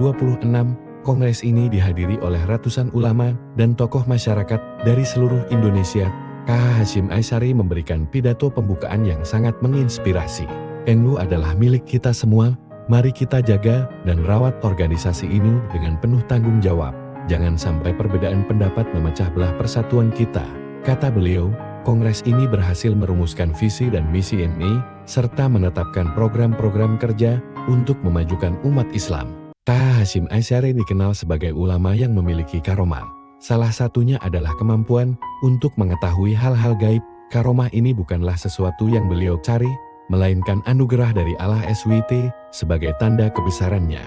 Kongres ini dihadiri oleh ratusan ulama dan tokoh masyarakat dari seluruh Indonesia. KH Hasyim Asy'ari memberikan pidato pembukaan yang sangat menginspirasi. NU adalah milik kita semua, mari kita jaga dan rawat organisasi ini dengan penuh tanggung jawab. Jangan sampai perbedaan pendapat memecah belah persatuan kita, kata beliau. Kongres ini berhasil merumuskan visi dan misi NU, serta menetapkan program-program kerja untuk memajukan umat Islam. KH Hasyim Asy'ari dikenal sebagai ulama yang memiliki karomah. Salah satunya adalah kemampuan untuk mengetahui hal-hal gaib karomah ini bukanlah sesuatu yang beliau cari, melainkan anugerah dari Allah SWT sebagai tanda kebesarannya.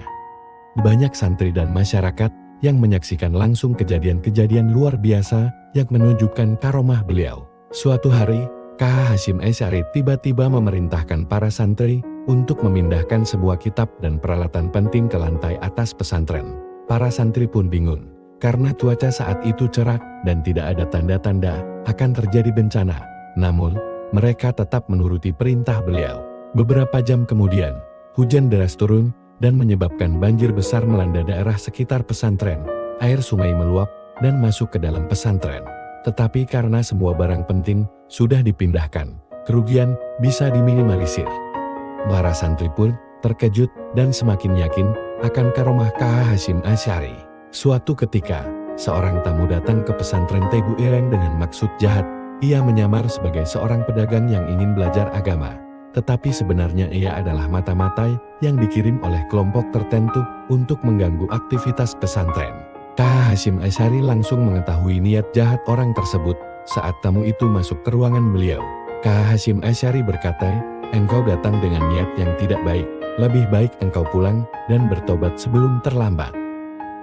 Banyak santri dan masyarakat yang menyaksikan langsung kejadian-kejadian luar biasa yang menunjukkan karomah beliau. Suatu hari, KH Hasyim Asy'ari tiba-tiba memerintahkan para santri untuk memindahkan sebuah kitab dan peralatan penting ke lantai atas pesantren. Para santri pun bingung, karena cuaca saat itu cerah dan tidak ada tanda-tanda akan terjadi bencana. Namun, mereka tetap menuruti perintah beliau. Beberapa jam kemudian, hujan deras turun dan menyebabkan banjir besar melanda daerah sekitar pesantren. Air sungai meluap dan masuk ke dalam pesantren. Tetapi karena semua barang penting sudah dipindahkan, kerugian bisa diminimalisir. Para santri pun terkejut dan semakin yakin akan karomah KH Hasyim Asy'ari. Suatu ketika, seorang tamu datang ke pesantren Tebu Ireng dengan maksud jahat. Ia menyamar sebagai seorang pedagang yang ingin belajar agama. Tetapi sebenarnya ia adalah mata-mata yang dikirim oleh kelompok tertentu untuk mengganggu aktivitas pesantren. KH Hasyim Asy'ari langsung mengetahui niat jahat orang tersebut saat tamu itu masuk ke ruangan beliau. KH Hasyim Asy'ari berkata, "Engkau datang dengan niat yang tidak baik. Lebih baik engkau pulang dan bertobat sebelum terlambat."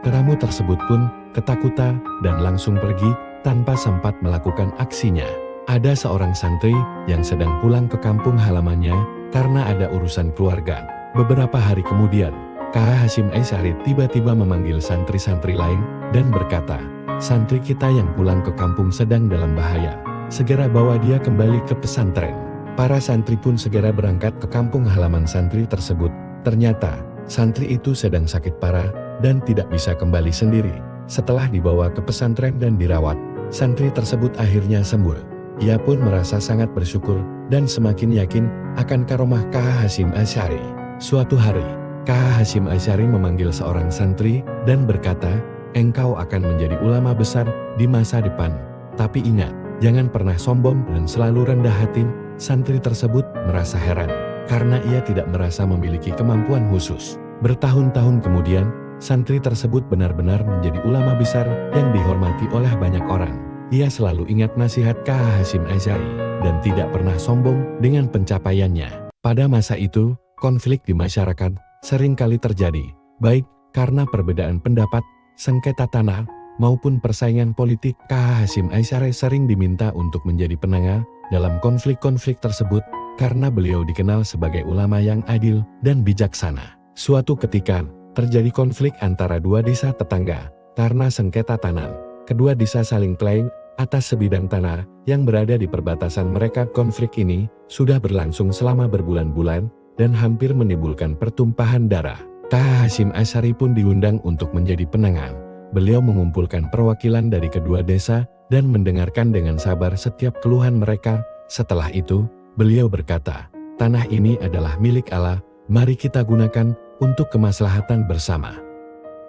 Tamu tersebut pun ketakutan dan langsung pergi tanpa sempat melakukan aksinya. Ada seorang santri yang sedang pulang ke kampung halamannya karena ada urusan keluarga. Beberapa hari kemudian, KH Hasyim Asy'ari tiba-tiba memanggil santri-santri lain dan berkata, "Santri kita yang pulang ke kampung sedang dalam bahaya. Segera bawa dia kembali ke pesantren." Para santri pun segera berangkat ke kampung halaman santri tersebut. Ternyata, santri itu sedang sakit parah dan tidak bisa kembali sendiri. Setelah dibawa ke pesantren dan dirawat, santri tersebut akhirnya sembuh. Ia pun merasa sangat bersyukur dan semakin yakin akan karomah KH Hasyim Asy'ari. Suatu hari, KH Hasyim Asy'ari memanggil seorang santri dan berkata, "Engkau akan menjadi ulama besar di masa depan. Tapi ingat, jangan pernah sombong dan selalu rendah hati." Santri tersebut merasa heran, karena ia tidak merasa memiliki kemampuan khusus. Bertahun-tahun kemudian, santri tersebut benar-benar menjadi ulama besar yang dihormati oleh banyak orang. Ia selalu ingat nasihat KH Hasyim Asy'ari dan tidak pernah sombong dengan pencapaiannya. Pada masa itu, konflik di masyarakat sering kali terjadi, baik karena perbedaan pendapat, sengketa tanah, maupun persaingan politik. KH Hasyim Asy'ari sering diminta untuk menjadi penengah dalam konflik-konflik tersebut karena beliau dikenal sebagai ulama yang adil dan bijaksana. Suatu ketika, terjadi konflik antara dua desa tetangga karena sengketa tanah. Kedua desa saling klaim atas sebidang tanah yang berada di perbatasan mereka. Konflik ini sudah berlangsung selama berbulan-bulan dan hampir menimbulkan pertumpahan darah. KH Hasyim Asy'ari pun diundang untuk menjadi penengah. Beliau mengumpulkan perwakilan dari kedua desa dan mendengarkan dengan sabar setiap keluhan mereka. Setelah itu, beliau berkata, "Tanah ini adalah milik Allah, mari kita gunakan untuk kemaslahatan bersama."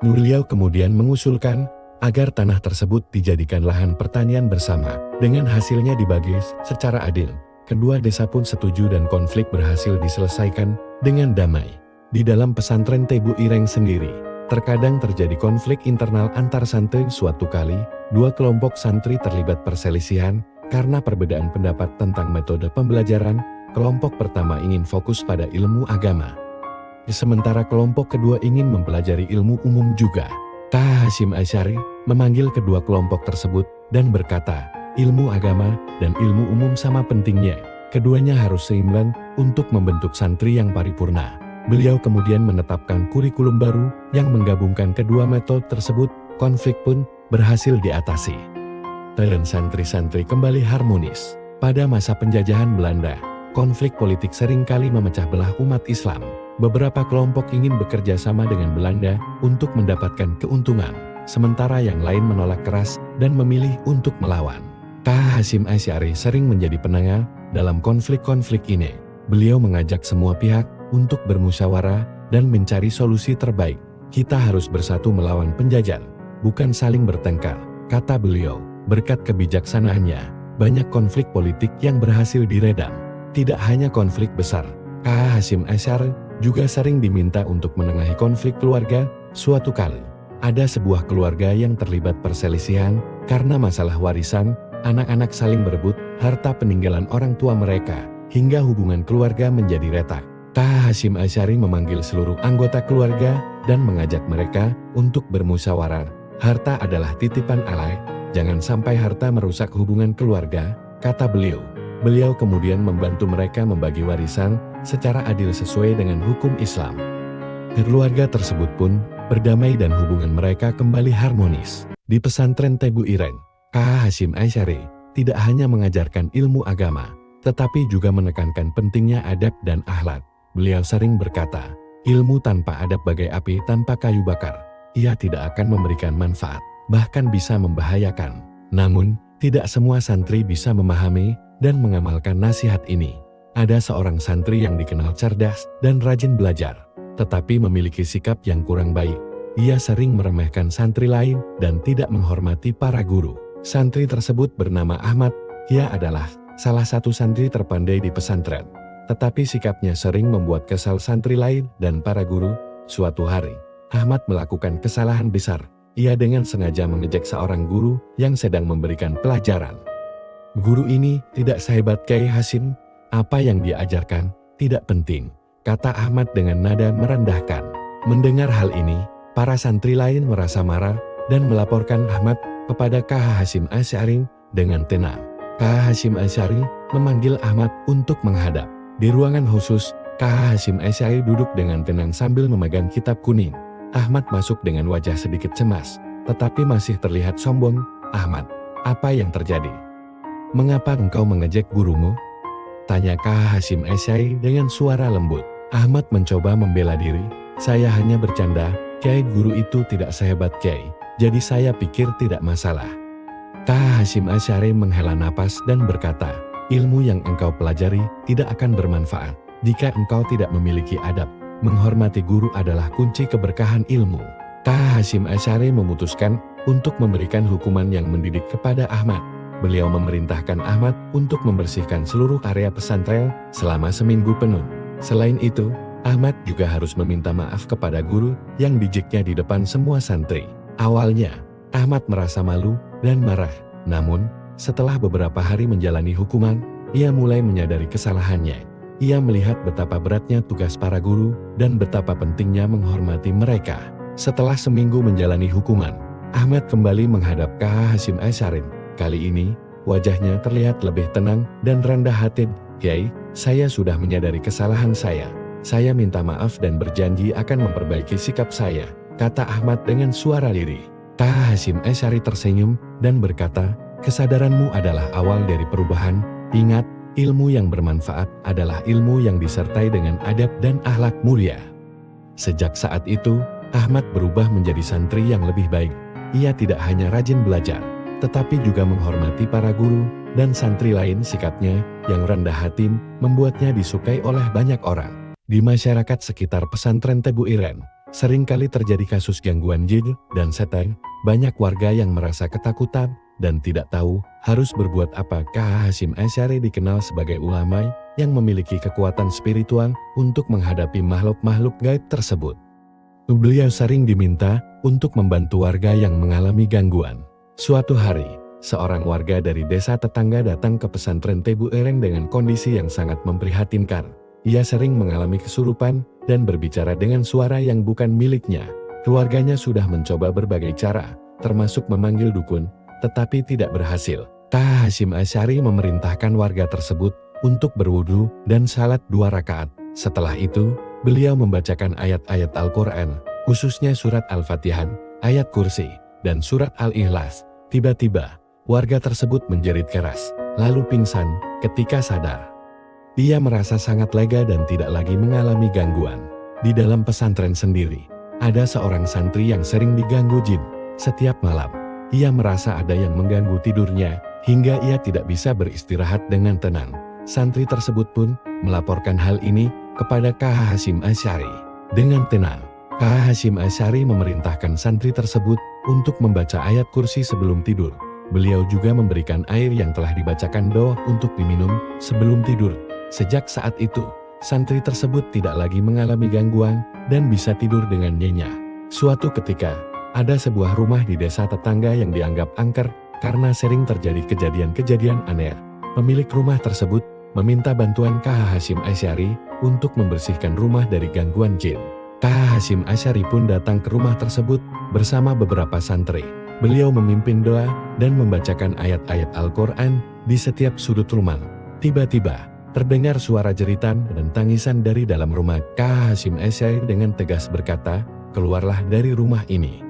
Beliau kemudian mengusulkan agar tanah tersebut dijadikan lahan pertanian bersama, dengan hasilnya dibagi secara adil. Kedua desa pun setuju dan konflik berhasil diselesaikan dengan damai. Di dalam pesantren Tebu Ireng sendiri, terkadang terjadi konflik internal antar santri. Suatu kali, dua kelompok santri terlibat perselisihan karena perbedaan pendapat tentang metode pembelajaran. Kelompok pertama ingin fokus pada ilmu agama, sementara kelompok kedua ingin mempelajari ilmu umum juga. KH Hasyim Asy'ari memanggil kedua kelompok tersebut dan berkata, ilmu agama dan ilmu umum sama pentingnya. Keduanya harus seimbang untuk membentuk santri yang paripurna. Beliau kemudian menetapkan kurikulum baru yang menggabungkan kedua metode tersebut. Konflik pun berhasil diatasi, dan santri-santri kembali harmonis. Pada masa penjajahan Belanda, konflik politik seringkali memecah belah umat Islam. Beberapa kelompok ingin bekerja sama dengan Belanda untuk mendapatkan keuntungan, sementara yang lain menolak keras dan memilih untuk melawan. KH Hasyim Asy'ari sering menjadi penengah dalam konflik-konflik ini. Beliau mengajak semua pihak untuk bermusyawarah dan mencari solusi terbaik. Kita harus bersatu melawan penjajah, bukan saling bertengkar, kata beliau. Berkat kebijaksanaannya, banyak konflik politik yang berhasil diredam. Tidak hanya konflik besar, KH Hasyim Asy'ari juga sering diminta untuk menengahi konflik keluarga. Suatu kali, ada sebuah keluarga yang terlibat perselisihan karena masalah warisan Anak-anak saling berebut harta peninggalan orang tua mereka, hingga hubungan keluarga menjadi retak. KH Hasyim Asy'ari memanggil seluruh anggota keluarga dan mengajak mereka untuk bermusyawarah. Harta adalah titipan Allah, jangan sampai harta merusak hubungan keluarga, kata beliau. Beliau kemudian membantu mereka membagi warisan secara adil sesuai dengan hukum Islam. Keluarga tersebut pun berdamai dan hubungan mereka kembali harmonis. Di pesantren Tebu Ireng, KH Hasyim Asy'ari tidak hanya mengajarkan ilmu agama, tetapi juga menekankan pentingnya adab dan akhlak. Beliau sering berkata, ilmu tanpa adab bagai api tanpa kayu bakar. Ia tidak akan memberikan manfaat, bahkan bisa membahayakan. Namun, tidak semua santri bisa memahami dan mengamalkan nasihat ini. Ada seorang santri yang dikenal cerdas dan rajin belajar, tetapi memiliki sikap yang kurang baik. Ia sering meremehkan santri lain dan tidak menghormati para guru. Santri tersebut bernama Ahmad. Ia adalah salah satu santri terpandai di pesantren. Tetapi sikapnya sering membuat kesal santri lain dan para guru. Suatu hari, Ahmad melakukan kesalahan besar. Ia dengan sengaja mengejek seorang guru yang sedang memberikan pelajaran. Guru ini tidak sehebat Kyai Hasyim. Apa yang dia ajarkan tidak penting, kata Ahmad dengan nada merendahkan. Mendengar hal ini, para santri lain merasa marah dan melaporkan Ahmad kepada KH Hasyim Asy'ari dengan tenang. KH Hasyim Asy'ari memanggil Ahmad untuk menghadap. Di ruangan khusus, KH Hasyim Asy'ari duduk dengan tenang sambil memegang kitab kuning. Ahmad masuk dengan wajah sedikit cemas, tetapi masih terlihat sombong. Ahmad, apa yang terjadi? Mengapa engkau mengejek gurumu? Tanya KH Hasyim Asy'ari dengan suara lembut. Ahmad mencoba membela diri. Saya hanya bercanda, Kyai, guru itu tidak sehebat Kyai, jadi saya pikir tidak masalah. KH Hasyim Asy'ari menghela napas dan berkata, ilmu yang engkau pelajari tidak akan bermanfaat jika engkau tidak memiliki adab. Menghormati guru adalah kunci keberkahan ilmu. KH Hasyim Asy'ari memutuskan untuk memberikan hukuman yang mendidik kepada Ahmad. Beliau memerintahkan Ahmad untuk membersihkan seluruh area pesantren selama seminggu penuh. Selain itu, Ahmad juga harus meminta maaf kepada guru yang dijeknya di depan semua santri. Awalnya, Ahmad merasa malu dan marah. Namun, setelah beberapa hari menjalani hukuman, ia mulai menyadari kesalahannya. Ia melihat betapa beratnya tugas para guru dan betapa pentingnya menghormati mereka. Setelah seminggu menjalani hukuman, Ahmad kembali menghadap KH Hasyim Asy'ari. Kali ini, wajahnya terlihat lebih tenang dan rendah hati. Kyai, saya sudah menyadari kesalahan saya. Saya minta maaf dan berjanji akan memperbaiki sikap saya, kata Ahmad dengan suara lirih. KH Hasyim Asy'ari tersenyum dan berkata, kesadaranmu adalah awal dari perubahan. Ingat, ilmu yang bermanfaat adalah ilmu yang disertai dengan adab dan akhlak mulia. Sejak saat itu, Ahmad berubah menjadi santri yang lebih baik. Ia tidak hanya rajin belajar, tetapi juga menghormati para guru dan santri lain. Sikapnya yang rendah hati membuatnya disukai oleh banyak orang. Di masyarakat sekitar pesantren Tebu Ireng, seringkali terjadi kasus gangguan jin dan setan. Banyak warga yang merasa ketakutan dan tidak tahu harus berbuat apa. KH Hasyim Asy'ari dikenal sebagai ulama yang memiliki kekuatan spiritual untuk menghadapi makhluk-makhluk gaib tersebut. Beliau sering diminta untuk membantu warga yang mengalami gangguan. Suatu hari, seorang warga dari desa tetangga datang ke pesantren Tebu Ireng dengan kondisi yang sangat memprihatinkan. Ia sering mengalami kesurupan dan berbicara dengan suara yang bukan miliknya. Keluarganya sudah mencoba berbagai cara, termasuk memanggil dukun, tetapi tidak berhasil. KH Hasyim Asy'ari memerintahkan warga tersebut untuk berwudu dan salat 2 rakaat. Setelah itu, beliau membacakan ayat-ayat Al-Quran, khususnya surat Al-Fatihah, ayat Kursi, dan surat Al-Ikhlas. Tiba-tiba, warga tersebut menjerit keras, lalu pingsan. Ketika sadar, ia merasa sangat lega dan tidak lagi mengalami gangguan. Di dalam pesantren sendiri, ada seorang santri yang sering diganggu jin. Setiap malam, ia merasa ada yang mengganggu tidurnya, hingga ia tidak bisa beristirahat dengan tenang. Santri tersebut pun melaporkan hal ini kepada KH Hasyim Asy'ari. Dengan tenang, KH Hasyim Asy'ari memerintahkan santri tersebut untuk membaca ayat Kursi sebelum tidur. Beliau juga memberikan air yang telah dibacakan doa untuk diminum sebelum tidur. Sejak saat itu, santri tersebut tidak lagi mengalami gangguan dan bisa tidur dengan nyenyak. Suatu ketika, ada sebuah rumah di desa tetangga yang dianggap angker. karena sering terjadi kejadian-kejadian aneh. Pemilik rumah tersebut meminta bantuan KH Hasyim Asy'ari untuk membersihkan rumah dari gangguan jin. KH Hasyim Asy'ari pun datang ke rumah tersebut bersama beberapa santri. Beliau memimpin doa dan membacakan ayat-ayat Al-Quran di setiap sudut rumah. Tiba-tiba, terdengar suara jeritan dan tangisan dari dalam rumah. KH Hasyim Asy'ari dengan tegas berkata, "Keluarlah dari rumah ini.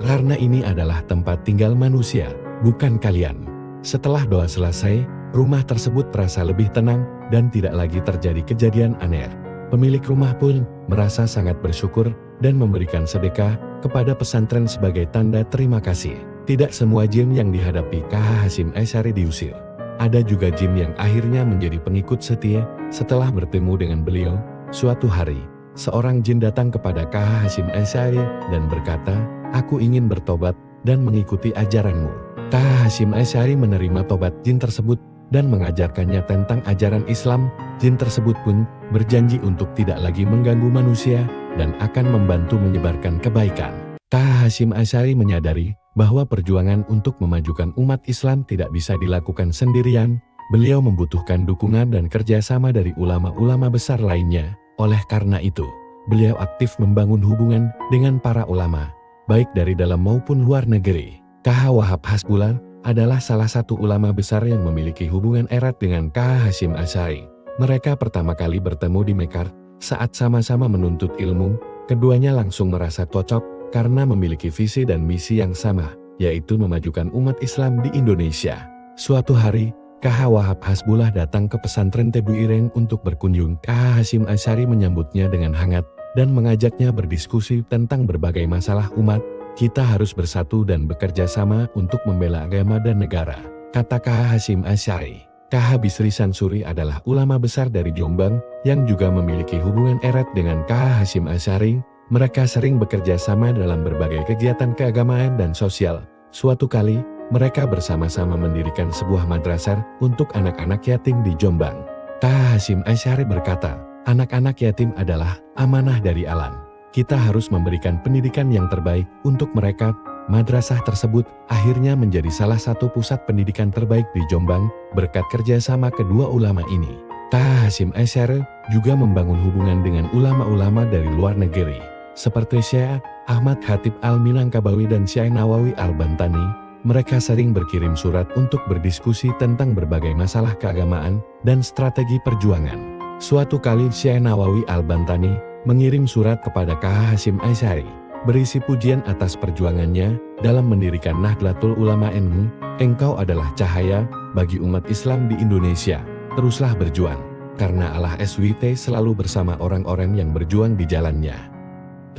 Karena ini adalah tempat tinggal manusia, bukan kalian." Setelah doa selesai, rumah tersebut terasa lebih tenang dan tidak lagi terjadi kejadian aneh. Pemilik rumah pun merasa sangat bersyukur dan memberikan sedekah kepada pesantren sebagai tanda terima kasih. Tidak semua jin yang dihadapi KH Hasyim Asy'ari diusir. Ada juga jin yang akhirnya menjadi pengikut setia setelah bertemu dengan beliau. Suatu hari, seorang jin datang kepada KH Hasyim Asy'ari dan berkata, "Aku ingin bertobat dan mengikuti ajaranmu." KH Hasyim Asy'ari menerima tobat jin tersebut dan mengajarkannya tentang ajaran Islam. Jin tersebut pun berjanji untuk tidak lagi mengganggu manusia dan akan membantu menyebarkan kebaikan. KH Hasyim Asy'ari menyadari bahwa perjuangan untuk memajukan umat Islam tidak bisa dilakukan sendirian. Beliau membutuhkan dukungan dan kerjasama dari ulama-ulama besar lainnya. Oleh karena itu, beliau aktif membangun hubungan dengan para ulama, baik dari dalam maupun luar negeri. KH Wahab Hasbullah adalah salah satu ulama besar yang memiliki hubungan erat dengan KH Hasyim Asy'ari. Mereka pertama kali bertemu di Mekar saat sama-sama menuntut ilmu. Keduanya langsung merasa cocok karena memiliki visi dan misi yang sama, yaitu memajukan umat Islam di Indonesia. Suatu hari, KH Wahab Hasbullah datang ke pesantren Tebu Ireng untuk berkunjung. KH Hasyim Asy'ari menyambutnya dengan hangat dan mengajaknya berdiskusi tentang berbagai masalah umat. "Kita harus bersatu dan bekerja sama untuk membela agama dan negara," kata KH Hasyim Asy'ari. KH Bisri Sansuri adalah ulama besar dari Jombang yang juga memiliki hubungan erat dengan KH Hasyim Asy'ari. Mereka sering bekerja sama dalam berbagai kegiatan keagamaan dan sosial. Suatu kali, mereka bersama-sama mendirikan sebuah madrasah untuk anak-anak yatim di Jombang. KH Hasyim Asy'ari berkata, "Anak-anak yatim adalah amanah dari alam. Kita harus memberikan pendidikan yang terbaik untuk mereka." Madrasah tersebut akhirnya menjadi salah satu pusat pendidikan terbaik di Jombang berkat kerjasama kedua ulama ini. KH Hasyim Asy'ari juga membangun hubungan dengan ulama-ulama dari luar negeri, seperti Syekh Ahmad Khatib Al-Minangkabawi dan Syekh Nawawi Al-Bantani. Mereka sering berkirim surat untuk berdiskusi tentang berbagai masalah keagamaan dan strategi perjuangan. Suatu kali Syekh Nawawi Al-Bantani mengirim surat kepada KH Hasyim Asy'ari berisi pujian atas perjuangannya dalam mendirikan Nahdlatul Ulama NU. "Engkau adalah cahaya bagi umat Islam di Indonesia. Teruslah berjuang, karena Allah SWT selalu bersama orang-orang yang berjuang di jalannya."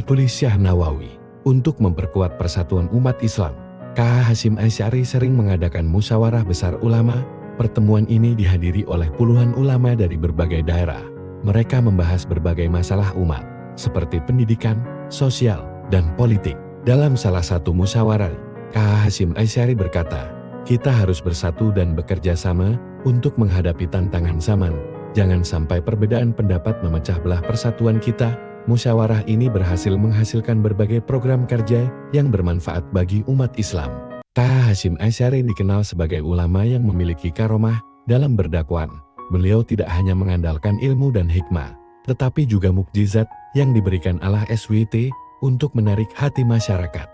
Tulis Syekh Nawawi. Untuk memperkuat persatuan umat Islam, KH Hasyim Asy'ari sering mengadakan musyawarah besar ulama. Pertemuan ini dihadiri oleh puluhan ulama dari berbagai daerah. Mereka membahas berbagai masalah umat, seperti pendidikan, sosial, dan politik. Dalam salah satu musyawarah, KH Hasyim Asy'ari berkata, "Kita harus bersatu dan bekerja sama untuk menghadapi tantangan zaman. Jangan sampai perbedaan pendapat memecah belah persatuan kita." Musyawarah ini berhasil menghasilkan berbagai program kerja yang bermanfaat bagi umat Islam. KH Hasyim Asy'ari dikenal sebagai ulama yang memiliki karomah dalam berdakwah. Beliau tidak hanya mengandalkan ilmu dan hikmah, tetapi juga mukjizat yang diberikan Allah SWT untuk menarik hati masyarakat.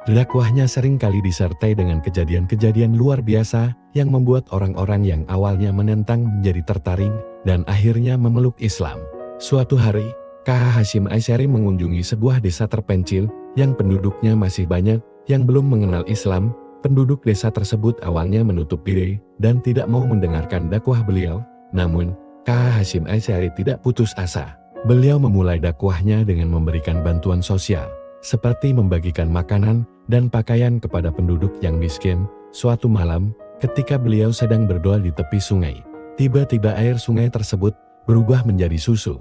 Dakwahnya seringkali disertai dengan kejadian-kejadian luar biasa yang membuat orang-orang yang awalnya menentang menjadi tertarik dan akhirnya memeluk Islam. Suatu hari, KH Hasyim Asy'ari mengunjungi sebuah desa terpencil yang penduduknya masih banyak yang belum mengenal Islam. Penduduk desa tersebut awalnya menutup diri dan tidak mau mendengarkan dakwah beliau. Namun, KH Hasyim Asy'ari tidak putus asa. Beliau memulai dakwahnya dengan memberikan bantuan sosial, seperti membagikan makanan dan pakaian kepada penduduk yang miskin. Suatu malam, ketika beliau sedang berdoa di tepi sungai, tiba-tiba air sungai tersebut berubah menjadi susu.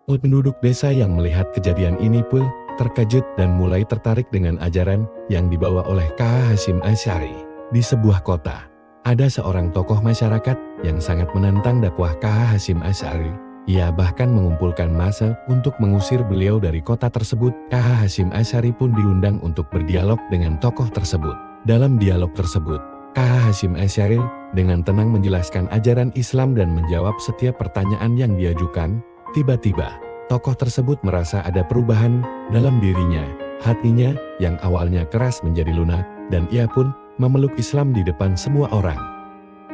Penduduk desa yang melihat kejadian ini pun terkejut dan mulai tertarik dengan ajaran yang dibawa oleh KH Hasyim Asy'ari. Di sebuah kota, ada seorang tokoh masyarakat yang sangat menentang dakwah KH Hasyim Asy'ari. Ia bahkan mengumpulkan massa untuk mengusir beliau dari kota tersebut. KH Hasyim Asy'ari pun diundang untuk berdialog dengan tokoh tersebut. Dalam dialog tersebut, KH Hasyim Asy'ari dengan tenang menjelaskan ajaran Islam dan menjawab setiap pertanyaan yang diajukan. Tiba-tiba, tokoh tersebut merasa ada perubahan dalam dirinya. Hatinya yang awalnya keras menjadi lunak, dan ia pun memeluk Islam di depan semua orang.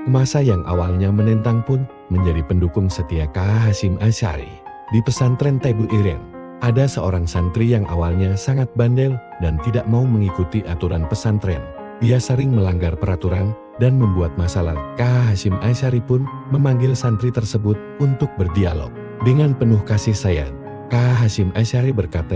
Masa yang awalnya menentang pun menjadi pendukung setia KH Hasyim Asy'ari. Di pesantren Tebu Ireng, ada seorang santri yang awalnya sangat bandel dan tidak mau mengikuti aturan pesantren. Ia sering melanggar peraturan dan membuat masalah. KH Hasyim Asy'ari pun memanggil santri tersebut untuk berdialog. Dengan penuh kasih sayang, KH Hasyim Asy'ari berkata,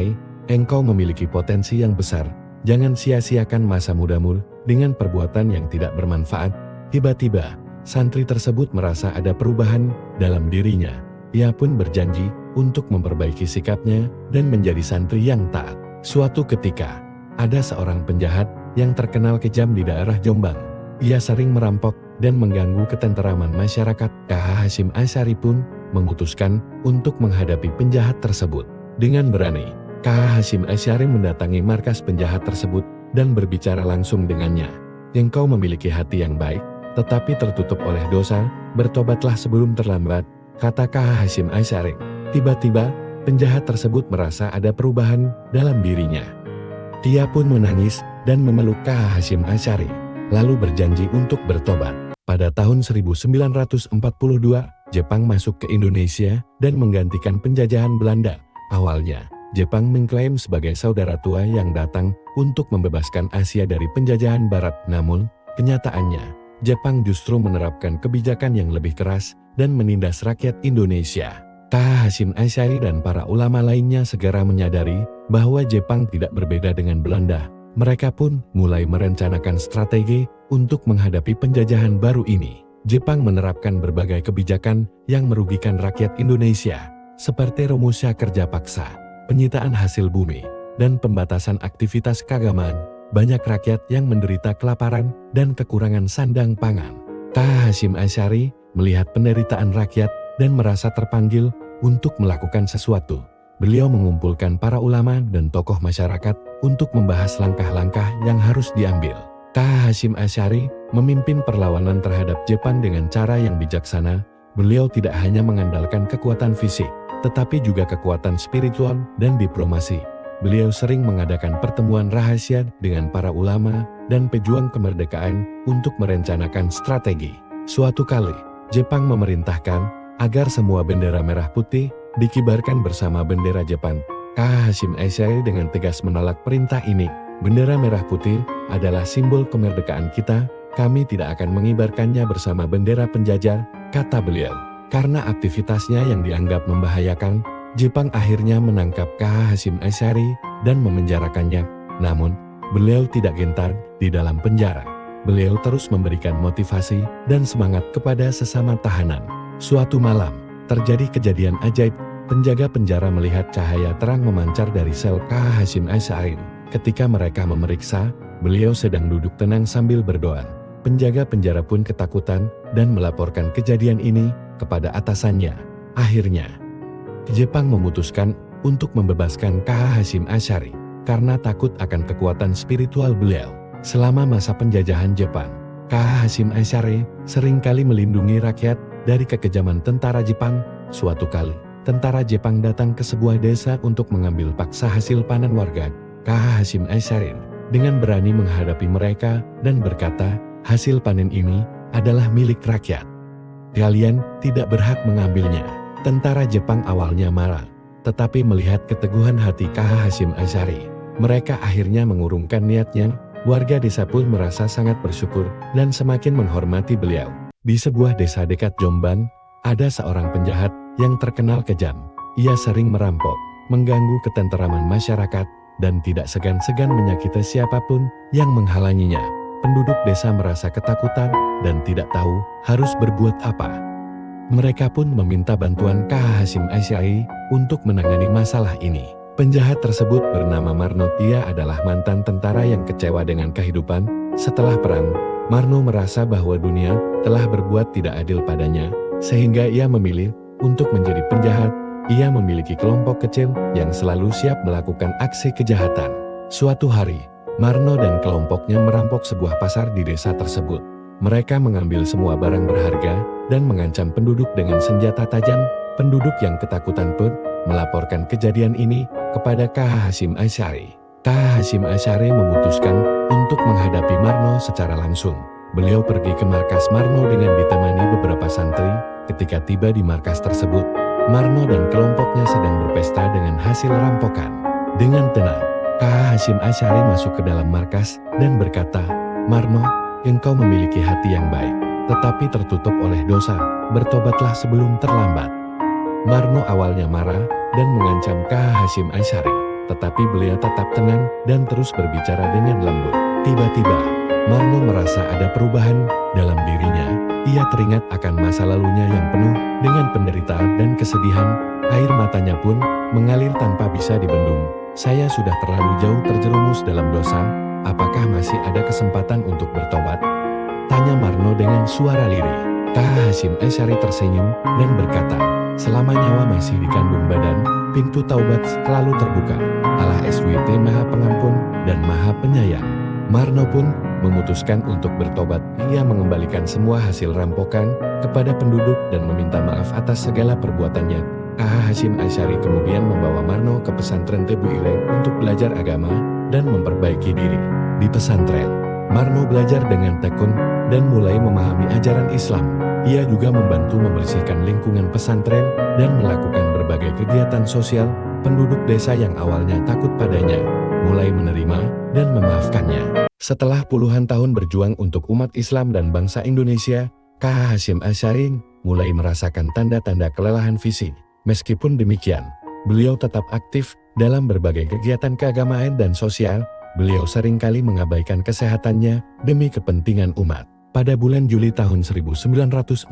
"Engkau memiliki potensi yang besar. Jangan sia-siakan masa mudamu dengan perbuatan yang tidak bermanfaat." Tiba-tiba, santri tersebut merasa ada perubahan dalam dirinya. Ia pun berjanji untuk memperbaiki sikapnya dan menjadi santri yang taat. Suatu ketika, ada seorang penjahat yang terkenal kejam di daerah Jombang. Ia sering merampok dan mengganggu ketenteraman masyarakat. KH Hasyim Asy'ari pun memutuskan untuk menghadapi penjahat tersebut. Dengan berani, KH Hasyim Asy'ari mendatangi markas penjahat tersebut dan berbicara langsung dengannya. "Engkau memiliki hati yang baik, tetapi tertutup oleh dosa, bertobatlah sebelum terlambat," kata KH Hasyim Asy'ari. Tiba-tiba, penjahat tersebut merasa ada perubahan dalam dirinya. Dia pun menangis dan memeluk KH Hasyim Asy'ari, lalu berjanji untuk bertobat. Pada tahun 1942, Jepang masuk ke Indonesia dan menggantikan penjajahan Belanda. Awalnya, Jepang mengklaim sebagai saudara tua yang datang untuk membebaskan Asia dari penjajahan Barat. Namun, kenyataannya, Jepang justru menerapkan kebijakan yang lebih keras dan menindas rakyat Indonesia. KH Hasyim Asy'ari dan para ulama lainnya segera menyadari bahwa Jepang tidak berbeda dengan Belanda. Mereka pun mulai merencanakan strategi untuk menghadapi penjajahan baru ini. Jepang menerapkan berbagai kebijakan yang merugikan rakyat Indonesia, seperti rumusnya kerja paksa, penyitaan hasil bumi, dan pembatasan aktivitas keagamaan. Banyak rakyat yang menderita kelaparan dan kekurangan sandang pangan. KH Hasyim Asy'ari melihat penderitaan rakyat dan merasa terpanggil untuk melakukan sesuatu. Beliau mengumpulkan para ulama dan tokoh masyarakat untuk membahas langkah-langkah yang harus diambil. KH Hasyim Asy'ari memimpin perlawanan terhadap Jepang dengan cara yang bijaksana. Beliau tidak hanya mengandalkan kekuatan fisik, tetapi juga kekuatan spiritual dan diplomasi. Beliau sering mengadakan pertemuan rahasia dengan para ulama dan pejuang kemerdekaan untuk merencanakan strategi. Suatu kali, Jepang memerintahkan agar semua bendera merah putih dikibarkan bersama bendera Jepang. KH Hasyim Asy'ari dengan tegas menolak perintah ini. "Bendera merah putih adalah simbol kemerdekaan kita, kami tidak akan mengibarkannya bersama bendera penjajah," kata beliau. Karena aktivitasnya yang dianggap membahayakan, Jepang akhirnya menangkap KH Hasyim Asy'ari dan memenjarakannya. Namun, beliau tidak gentar di dalam penjara. Beliau terus memberikan motivasi dan semangat kepada sesama tahanan. Suatu malam, terjadi kejadian ajaib. Penjaga penjara melihat cahaya terang memancar dari sel KH Hasyim Asy'ari. Ketika mereka memeriksa, beliau sedang duduk tenang sambil berdoa. Penjaga penjara pun ketakutan dan melaporkan kejadian ini kepada atasannya. Akhirnya, Jepang memutuskan untuk membebaskan KH Hasyim Asy'ari karena takut akan kekuatan spiritual beliau. Selama masa penjajahan Jepang, KH Hasyim Asy'ari seringkali melindungi rakyat dari kekejaman tentara Jepang. Suatu kali, tentara Jepang datang ke sebuah desa untuk mengambil paksa hasil panen warga. KH Hasyim Asy'ari dengan berani menghadapi mereka dan berkata, "Hasil panen ini adalah milik rakyat. Kalian tidak berhak mengambilnya." Tentara Jepang awalnya marah, tetapi melihat keteguhan hati KH Hasyim Asy'ari, mereka akhirnya mengurungkan niatnya. Warga desa pun merasa sangat bersyukur dan semakin menghormati beliau. Di sebuah desa dekat Jombang, ada seorang penjahat yang terkenal kejam. Ia sering merampok, mengganggu ketenteraman masyarakat, dan tidak segan-segan menyakiti siapapun yang menghalanginya. Penduduk desa merasa ketakutan dan tidak tahu harus berbuat apa. Mereka pun meminta bantuan KH Hasyim Asy'ari untuk menangani masalah ini. Penjahat tersebut bernama Marno. Ia adalah mantan tentara yang kecewa dengan kehidupan. Setelah perang, Marno merasa bahwa dunia telah berbuat tidak adil padanya, sehingga ia memilih untuk menjadi penjahat. Ia memiliki kelompok kecil yang selalu siap melakukan aksi kejahatan. Suatu hari, Marno dan kelompoknya merampok sebuah pasar di desa tersebut. Mereka mengambil semua barang berharga dan mengancam penduduk dengan senjata tajam. Penduduk yang ketakutan pun melaporkan kejadian ini kepada KH Hasyim Asy'ari. KH Hasyim Asy'ari memutuskan untuk menghadapi Marno secara langsung. Beliau pergi ke markas Marno dengan ditemani beberapa santri. Ketika tiba di markas tersebut, Marno dan kelompoknya sedang berpesta dengan hasil rampokan. Dengan tenang, KH Hasyim Asy'ari masuk ke dalam markas dan berkata, "Marno, engkau memiliki hati yang baik, tetapi tertutup oleh dosa. Bertobatlah sebelum terlambat." Marno awalnya marah dan mengancam KH Hasyim Asy'ari, tetapi beliau tetap tenang dan terus berbicara dengan lembut. Tiba-tiba, Marno merasa ada perubahan dalam dirinya. Ia teringat akan masa lalunya yang penuh dengan penderitaan dan kesedihan. Air matanya pun mengalir tanpa bisa dibendung. "Saya sudah terlalu jauh terjerumus dalam dosa. Apakah masih ada kesempatan untuk bertobat?" tanya Marno dengan suara lirih. KH Hasyim Asy'ari tersenyum dan berkata, "Selama nyawa masih dikandung badan, pintu taubat selalu terbuka. Allah SWT Maha Pengampun dan Maha Penyayang." Marno pun memutuskan untuk bertobat. Ia mengembalikan semua hasil rampokan kepada penduduk dan meminta maaf atas segala perbuatannya. KH Hasyim Asy'ari kemudian membawa Marno ke pesantren Tebu Ireng untuk belajar agama dan memperbaiki diri. Di pesantren, Marno belajar dengan tekun dan mulai memahami ajaran Islam. Ia juga membantu membersihkan lingkungan pesantren dan melakukan berbagai kegiatan sosial. Penduduk desa yang awalnya takut padanya mulai menerima dan memaafkannya. Setelah puluhan tahun berjuang untuk umat Islam dan bangsa Indonesia, KH Hasyim Asy'ari mulai merasakan tanda-tanda kelelahan fisik. Meskipun demikian, beliau tetap aktif dalam berbagai kegiatan keagamaan dan sosial. Beliau seringkali mengabaikan kesehatannya demi kepentingan umat. Pada bulan Juli tahun 1947,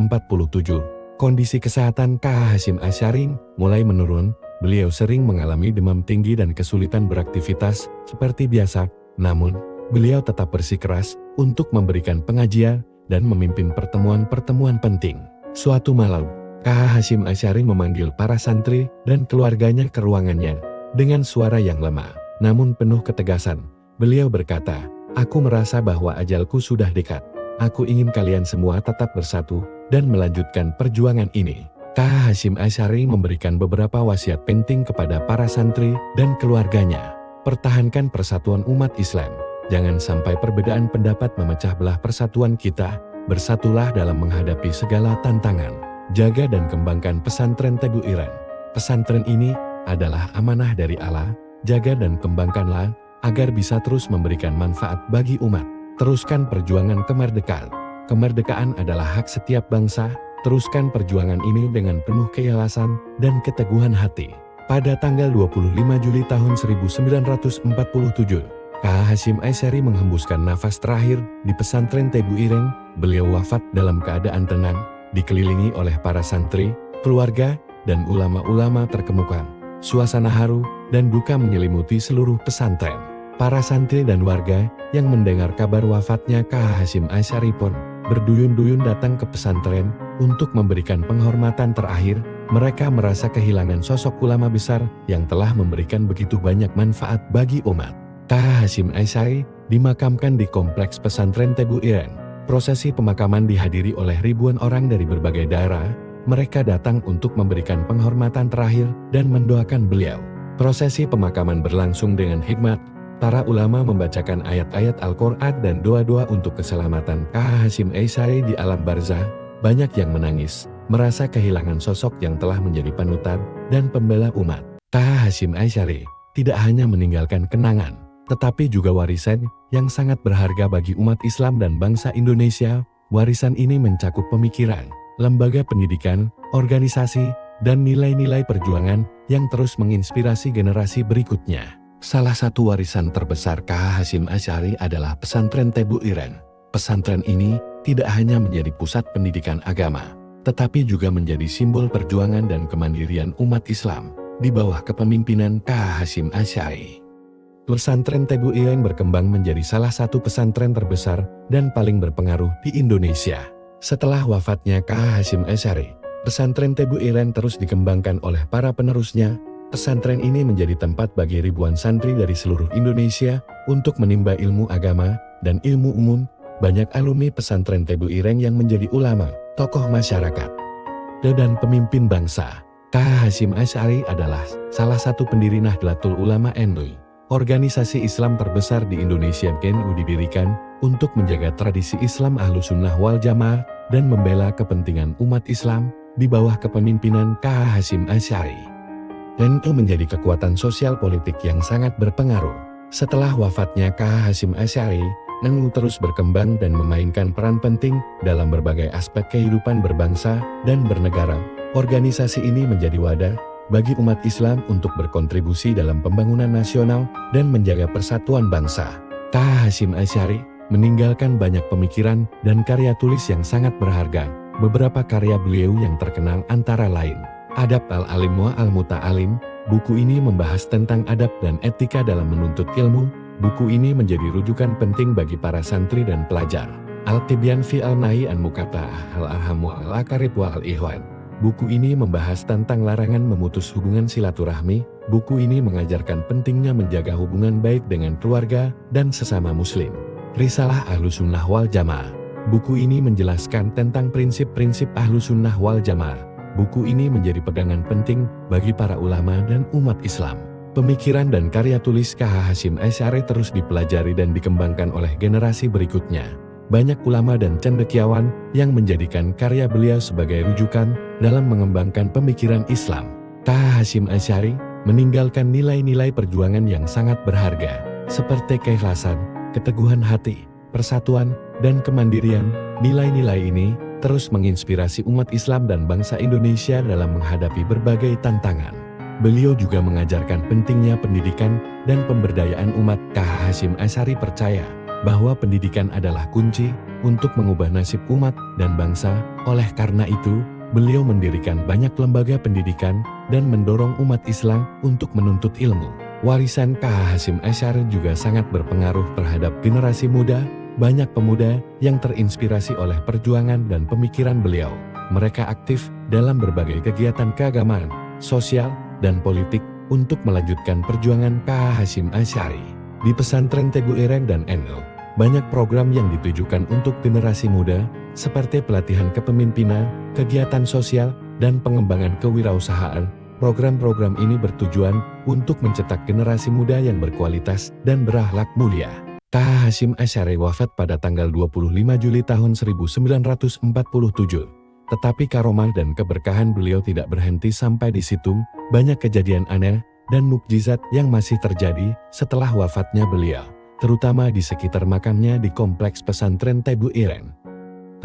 kondisi kesehatan KH Hasyim Asy'ari mulai menurun. Beliau sering mengalami demam tinggi dan kesulitan beraktivitas seperti biasa. Namun, beliau tetap bersikeras untuk memberikan pengajian dan memimpin pertemuan-pertemuan penting. Suatu malam, KH Hasyim Asy'ari memanggil para santri dan keluarganya ke ruangannya. Dengan suara yang lemah, namun penuh ketegasan, beliau berkata, "Aku merasa bahwa ajalku sudah dekat. Aku ingin kalian semua tetap bersatu dan melanjutkan perjuangan ini." KH Hasyim Asy'ari memberikan beberapa wasiat penting kepada para santri dan keluarganya. Pertahankan persatuan umat Islam. Jangan sampai perbedaan pendapat memecah belah persatuan kita. Bersatulah dalam menghadapi segala tantangan. Jaga dan kembangkan pesantren Tebu Ireng. Pesantren ini adalah amanah dari Allah. Jaga dan kembangkanlah agar bisa terus memberikan manfaat bagi umat. Teruskan perjuangan kemerdekaan. Kemerdekaan adalah hak setiap bangsa. Teruskan perjuangan ini dengan penuh keikhlasan dan keteguhan hati. Pada tanggal 25 Juli tahun 1947, KH Hasyim Asy'ari menghembuskan nafas terakhir di pesantren Tebu Ireng. Beliau wafat dalam keadaan tenang, dikelilingi oleh para santri, keluarga, dan ulama-ulama terkemuka. Suasana haru dan duka menyelimuti seluruh pesantren. Para santri dan warga yang mendengar kabar wafatnya KH Hasyim Asy'ari pun berduyun-duyun datang ke pesantren untuk memberikan penghormatan terakhir. Mereka merasa kehilangan sosok ulama besar yang telah memberikan begitu banyak manfaat bagi umat. KH Hasyim Asy'ari dimakamkan di kompleks pesantren Tebu Ireng. Prosesi pemakaman dihadiri oleh ribuan orang dari berbagai daerah. Mereka datang untuk memberikan penghormatan terakhir dan mendoakan beliau. Prosesi pemakaman berlangsung dengan hikmat. Para ulama membacakan ayat-ayat Al-Quran dan doa-doa untuk keselamatan KH Hasyim Asy'ari di alam barzah. Banyak yang menangis, merasa kehilangan sosok yang telah menjadi panutan dan pembela umat. KH Hasyim Asy'ari tidak hanya meninggalkan kenangan, tetapi juga warisan yang sangat berharga bagi umat Islam dan bangsa Indonesia. Warisan ini mencakup pemikiran, lembaga pendidikan, organisasi, dan nilai-nilai perjuangan yang terus menginspirasi generasi berikutnya. Salah satu warisan terbesar KH Hasyim Asy'ari adalah pesantren Tebu Ireng. Pesantren ini tidak hanya menjadi pusat pendidikan agama, tetapi juga menjadi simbol perjuangan dan kemandirian umat Islam di bawah kepemimpinan KH Hasyim Asy'ari. Pesantren Tebu Ireng berkembang menjadi salah satu pesantren terbesar dan paling berpengaruh di Indonesia. Setelah wafatnya KH Hasyim Asy'ari, pesantren Tebu Ireng terus dikembangkan oleh para penerusnya. Pesantren ini menjadi tempat bagi ribuan santri dari seluruh Indonesia untuk menimba ilmu agama dan ilmu umum. Banyak alumni pesantren Tebu Ireng yang menjadi ulama, tokoh masyarakat, dan pemimpin bangsa. KH Hasyim Asy'ari adalah salah satu pendiri Nahdlatul Ulama NU. Organisasi Islam terbesar di Indonesia. NU didirikan untuk menjaga tradisi Islam Ahlussunnah wal Jamaah dan membela kepentingan umat Islam di bawah kepemimpinan KH Hasyim Asy'ari. NU menjadi kekuatan sosial politik yang sangat berpengaruh. Setelah wafatnya KH Hasyim Asy'ari, NU terus berkembang dan memainkan peran penting dalam berbagai aspek kehidupan berbangsa dan bernegara. Organisasi ini menjadi wadah bagi umat Islam untuk berkontribusi dalam pembangunan nasional dan menjaga persatuan bangsa. KH Hasyim Asy'ari meninggalkan banyak pemikiran dan karya tulis yang sangat berharga. Beberapa karya beliau yang terkenal antara lain Adab al-Alim wa al-Muta'alim. Buku ini membahas tentang adab dan etika dalam menuntut ilmu. Buku ini menjadi rujukan penting bagi para santri dan pelajar. Al-Tibyan fi al-Nahi an Muqata'ah al-Arham wa al-Aqarib wa al-Ikhwan. Buku ini membahas tentang larangan memutus hubungan silaturahmi. Buku ini mengajarkan pentingnya menjaga hubungan baik dengan keluarga dan sesama muslim. Risalah Ahlussunnah wal Jamaah. Buku ini menjelaskan tentang prinsip-prinsip Ahlussunnah wal Jamaah. Buku ini menjadi pegangan penting bagi para ulama dan umat Islam. Pemikiran dan karya tulis KH Hasyim Asy'ari terus dipelajari dan dikembangkan oleh generasi berikutnya. Banyak ulama dan cendekiawan yang menjadikan karya beliau sebagai rujukan dalam mengembangkan pemikiran Islam. KH Hasyim Asy'ari meninggalkan nilai-nilai perjuangan yang sangat berharga, seperti keikhlasan, keteguhan hati, persatuan, dan kemandirian. Nilai-nilai ini terus menginspirasi umat Islam dan bangsa Indonesia dalam menghadapi berbagai tantangan. Beliau juga mengajarkan pentingnya pendidikan dan pemberdayaan umat. KH Hasyim Asy'ari percaya bahwa pendidikan adalah kunci untuk mengubah nasib umat dan bangsa. Oleh karena itu, beliau mendirikan banyak lembaga pendidikan dan mendorong umat Islam untuk menuntut ilmu. Warisan KH Hasyim Asy'ari juga sangat berpengaruh terhadap generasi muda. Banyak pemuda yang terinspirasi oleh perjuangan dan pemikiran beliau. Mereka aktif dalam berbagai kegiatan keagamaan, sosial, dan politik untuk melanjutkan perjuangan KH Hasyim Asy'ari. Di pesantren Tebu Ireng dan NU, banyak program yang ditujukan untuk generasi muda, seperti pelatihan kepemimpinan, kegiatan sosial, dan pengembangan kewirausahaan. Program-program ini bertujuan untuk mencetak generasi muda yang berkualitas dan berakhlak mulia. KH Hasyim Asy'ari wafat pada tanggal 25 Juli tahun 1947. Tetapi karomah dan keberkahan beliau tidak berhenti sampai di situ. Banyak kejadian aneh dan mukjizat yang masih terjadi setelah wafatnya beliau, terutama di sekitar makamnya di kompleks pesantren Tebu Ireng.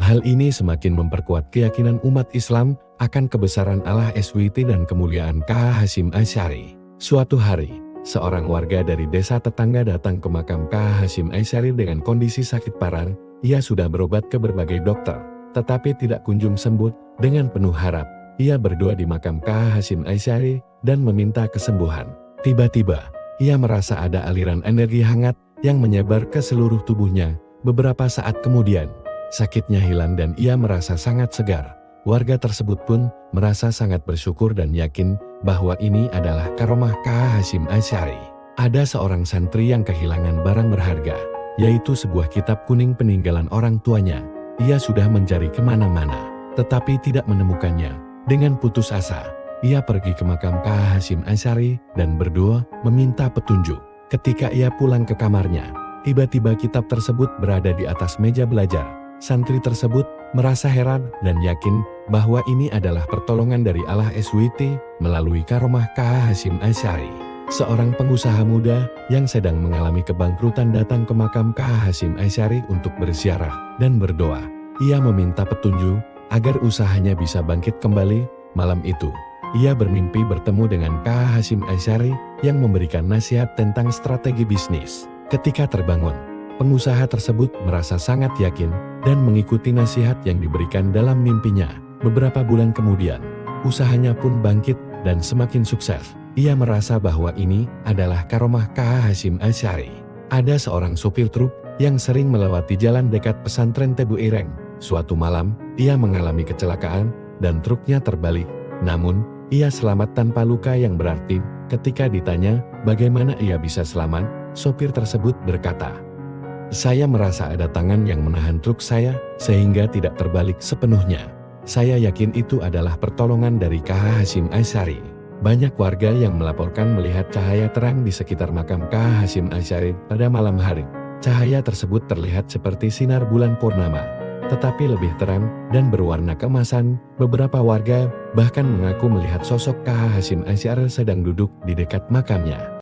Hal ini semakin memperkuat keyakinan umat Islam akan kebesaran Allah SWT dan kemuliaan KH Hasyim Asy'ari. Suatu hari, seorang warga dari desa tetangga datang ke makam KH Hasyim Asy'ari dengan kondisi sakit parah. Ia sudah berobat ke berbagai dokter, tetapi tidak kunjung sembuh. Dengan penuh harap, ia berdoa di makam KH Hasyim Asy'ari dan meminta kesembuhan. Tiba-tiba, ia merasa ada aliran energi hangat yang menyebar ke seluruh tubuhnya. Beberapa saat kemudian, sakitnya hilang dan ia merasa sangat segar. Warga tersebut pun merasa sangat bersyukur dan yakin bahwa ini adalah karomah KH Hasyim Asy'ari. Ada seorang santri yang kehilangan barang berharga, yaitu sebuah kitab kuning peninggalan orang tuanya. Ia sudah mencari kemana-mana, tetapi tidak menemukannya. Dengan putus asa, ia pergi ke makam KH Hasyim Asy'ari dan berdoa meminta petunjuk. Ketika ia pulang ke kamarnya, tiba-tiba kitab tersebut berada di atas meja belajar. Santri tersebut merasa heran dan yakin bahwa ini adalah pertolongan dari Allah SWT melalui karomah KH Hasyim Asy'ari. Seorang pengusaha muda yang sedang mengalami kebangkrutan datang ke makam KH Hasyim Asy'ari untuk berziarah dan berdoa. Ia meminta petunjuk agar usahanya bisa bangkit kembali. Malam itu, ia bermimpi bertemu dengan KH Hasyim Asy'ari yang memberikan nasihat tentang strategi bisnis. Ketika terbangun, pengusaha tersebut merasa sangat yakin dan mengikuti nasihat yang diberikan dalam mimpinya. Beberapa bulan kemudian, usahanya pun bangkit dan semakin sukses. Ia merasa bahwa ini adalah karomah KH Hasyim Asy'ari. Ada seorang sopir truk yang sering melewati jalan dekat pesantren Tebu Ireng. Suatu malam, ia mengalami kecelakaan dan truknya terbalik. Namun, ia selamat tanpa luka yang berarti. Ketika ditanya bagaimana ia bisa selamat, sopir tersebut berkata, "Saya merasa ada tangan yang menahan truk saya sehingga tidak terbalik sepenuhnya. Saya yakin itu adalah pertolongan dari KH Hasyim Asy'ari." Banyak warga yang melaporkan melihat cahaya terang di sekitar makam KH Hasyim Asy'ari pada malam hari. Cahaya tersebut terlihat seperti sinar bulan purnama, tetapi lebih terang dan berwarna keemasan. Beberapa warga bahkan mengaku melihat sosok KH Hasyim Asy'ari sedang duduk di dekat makamnya.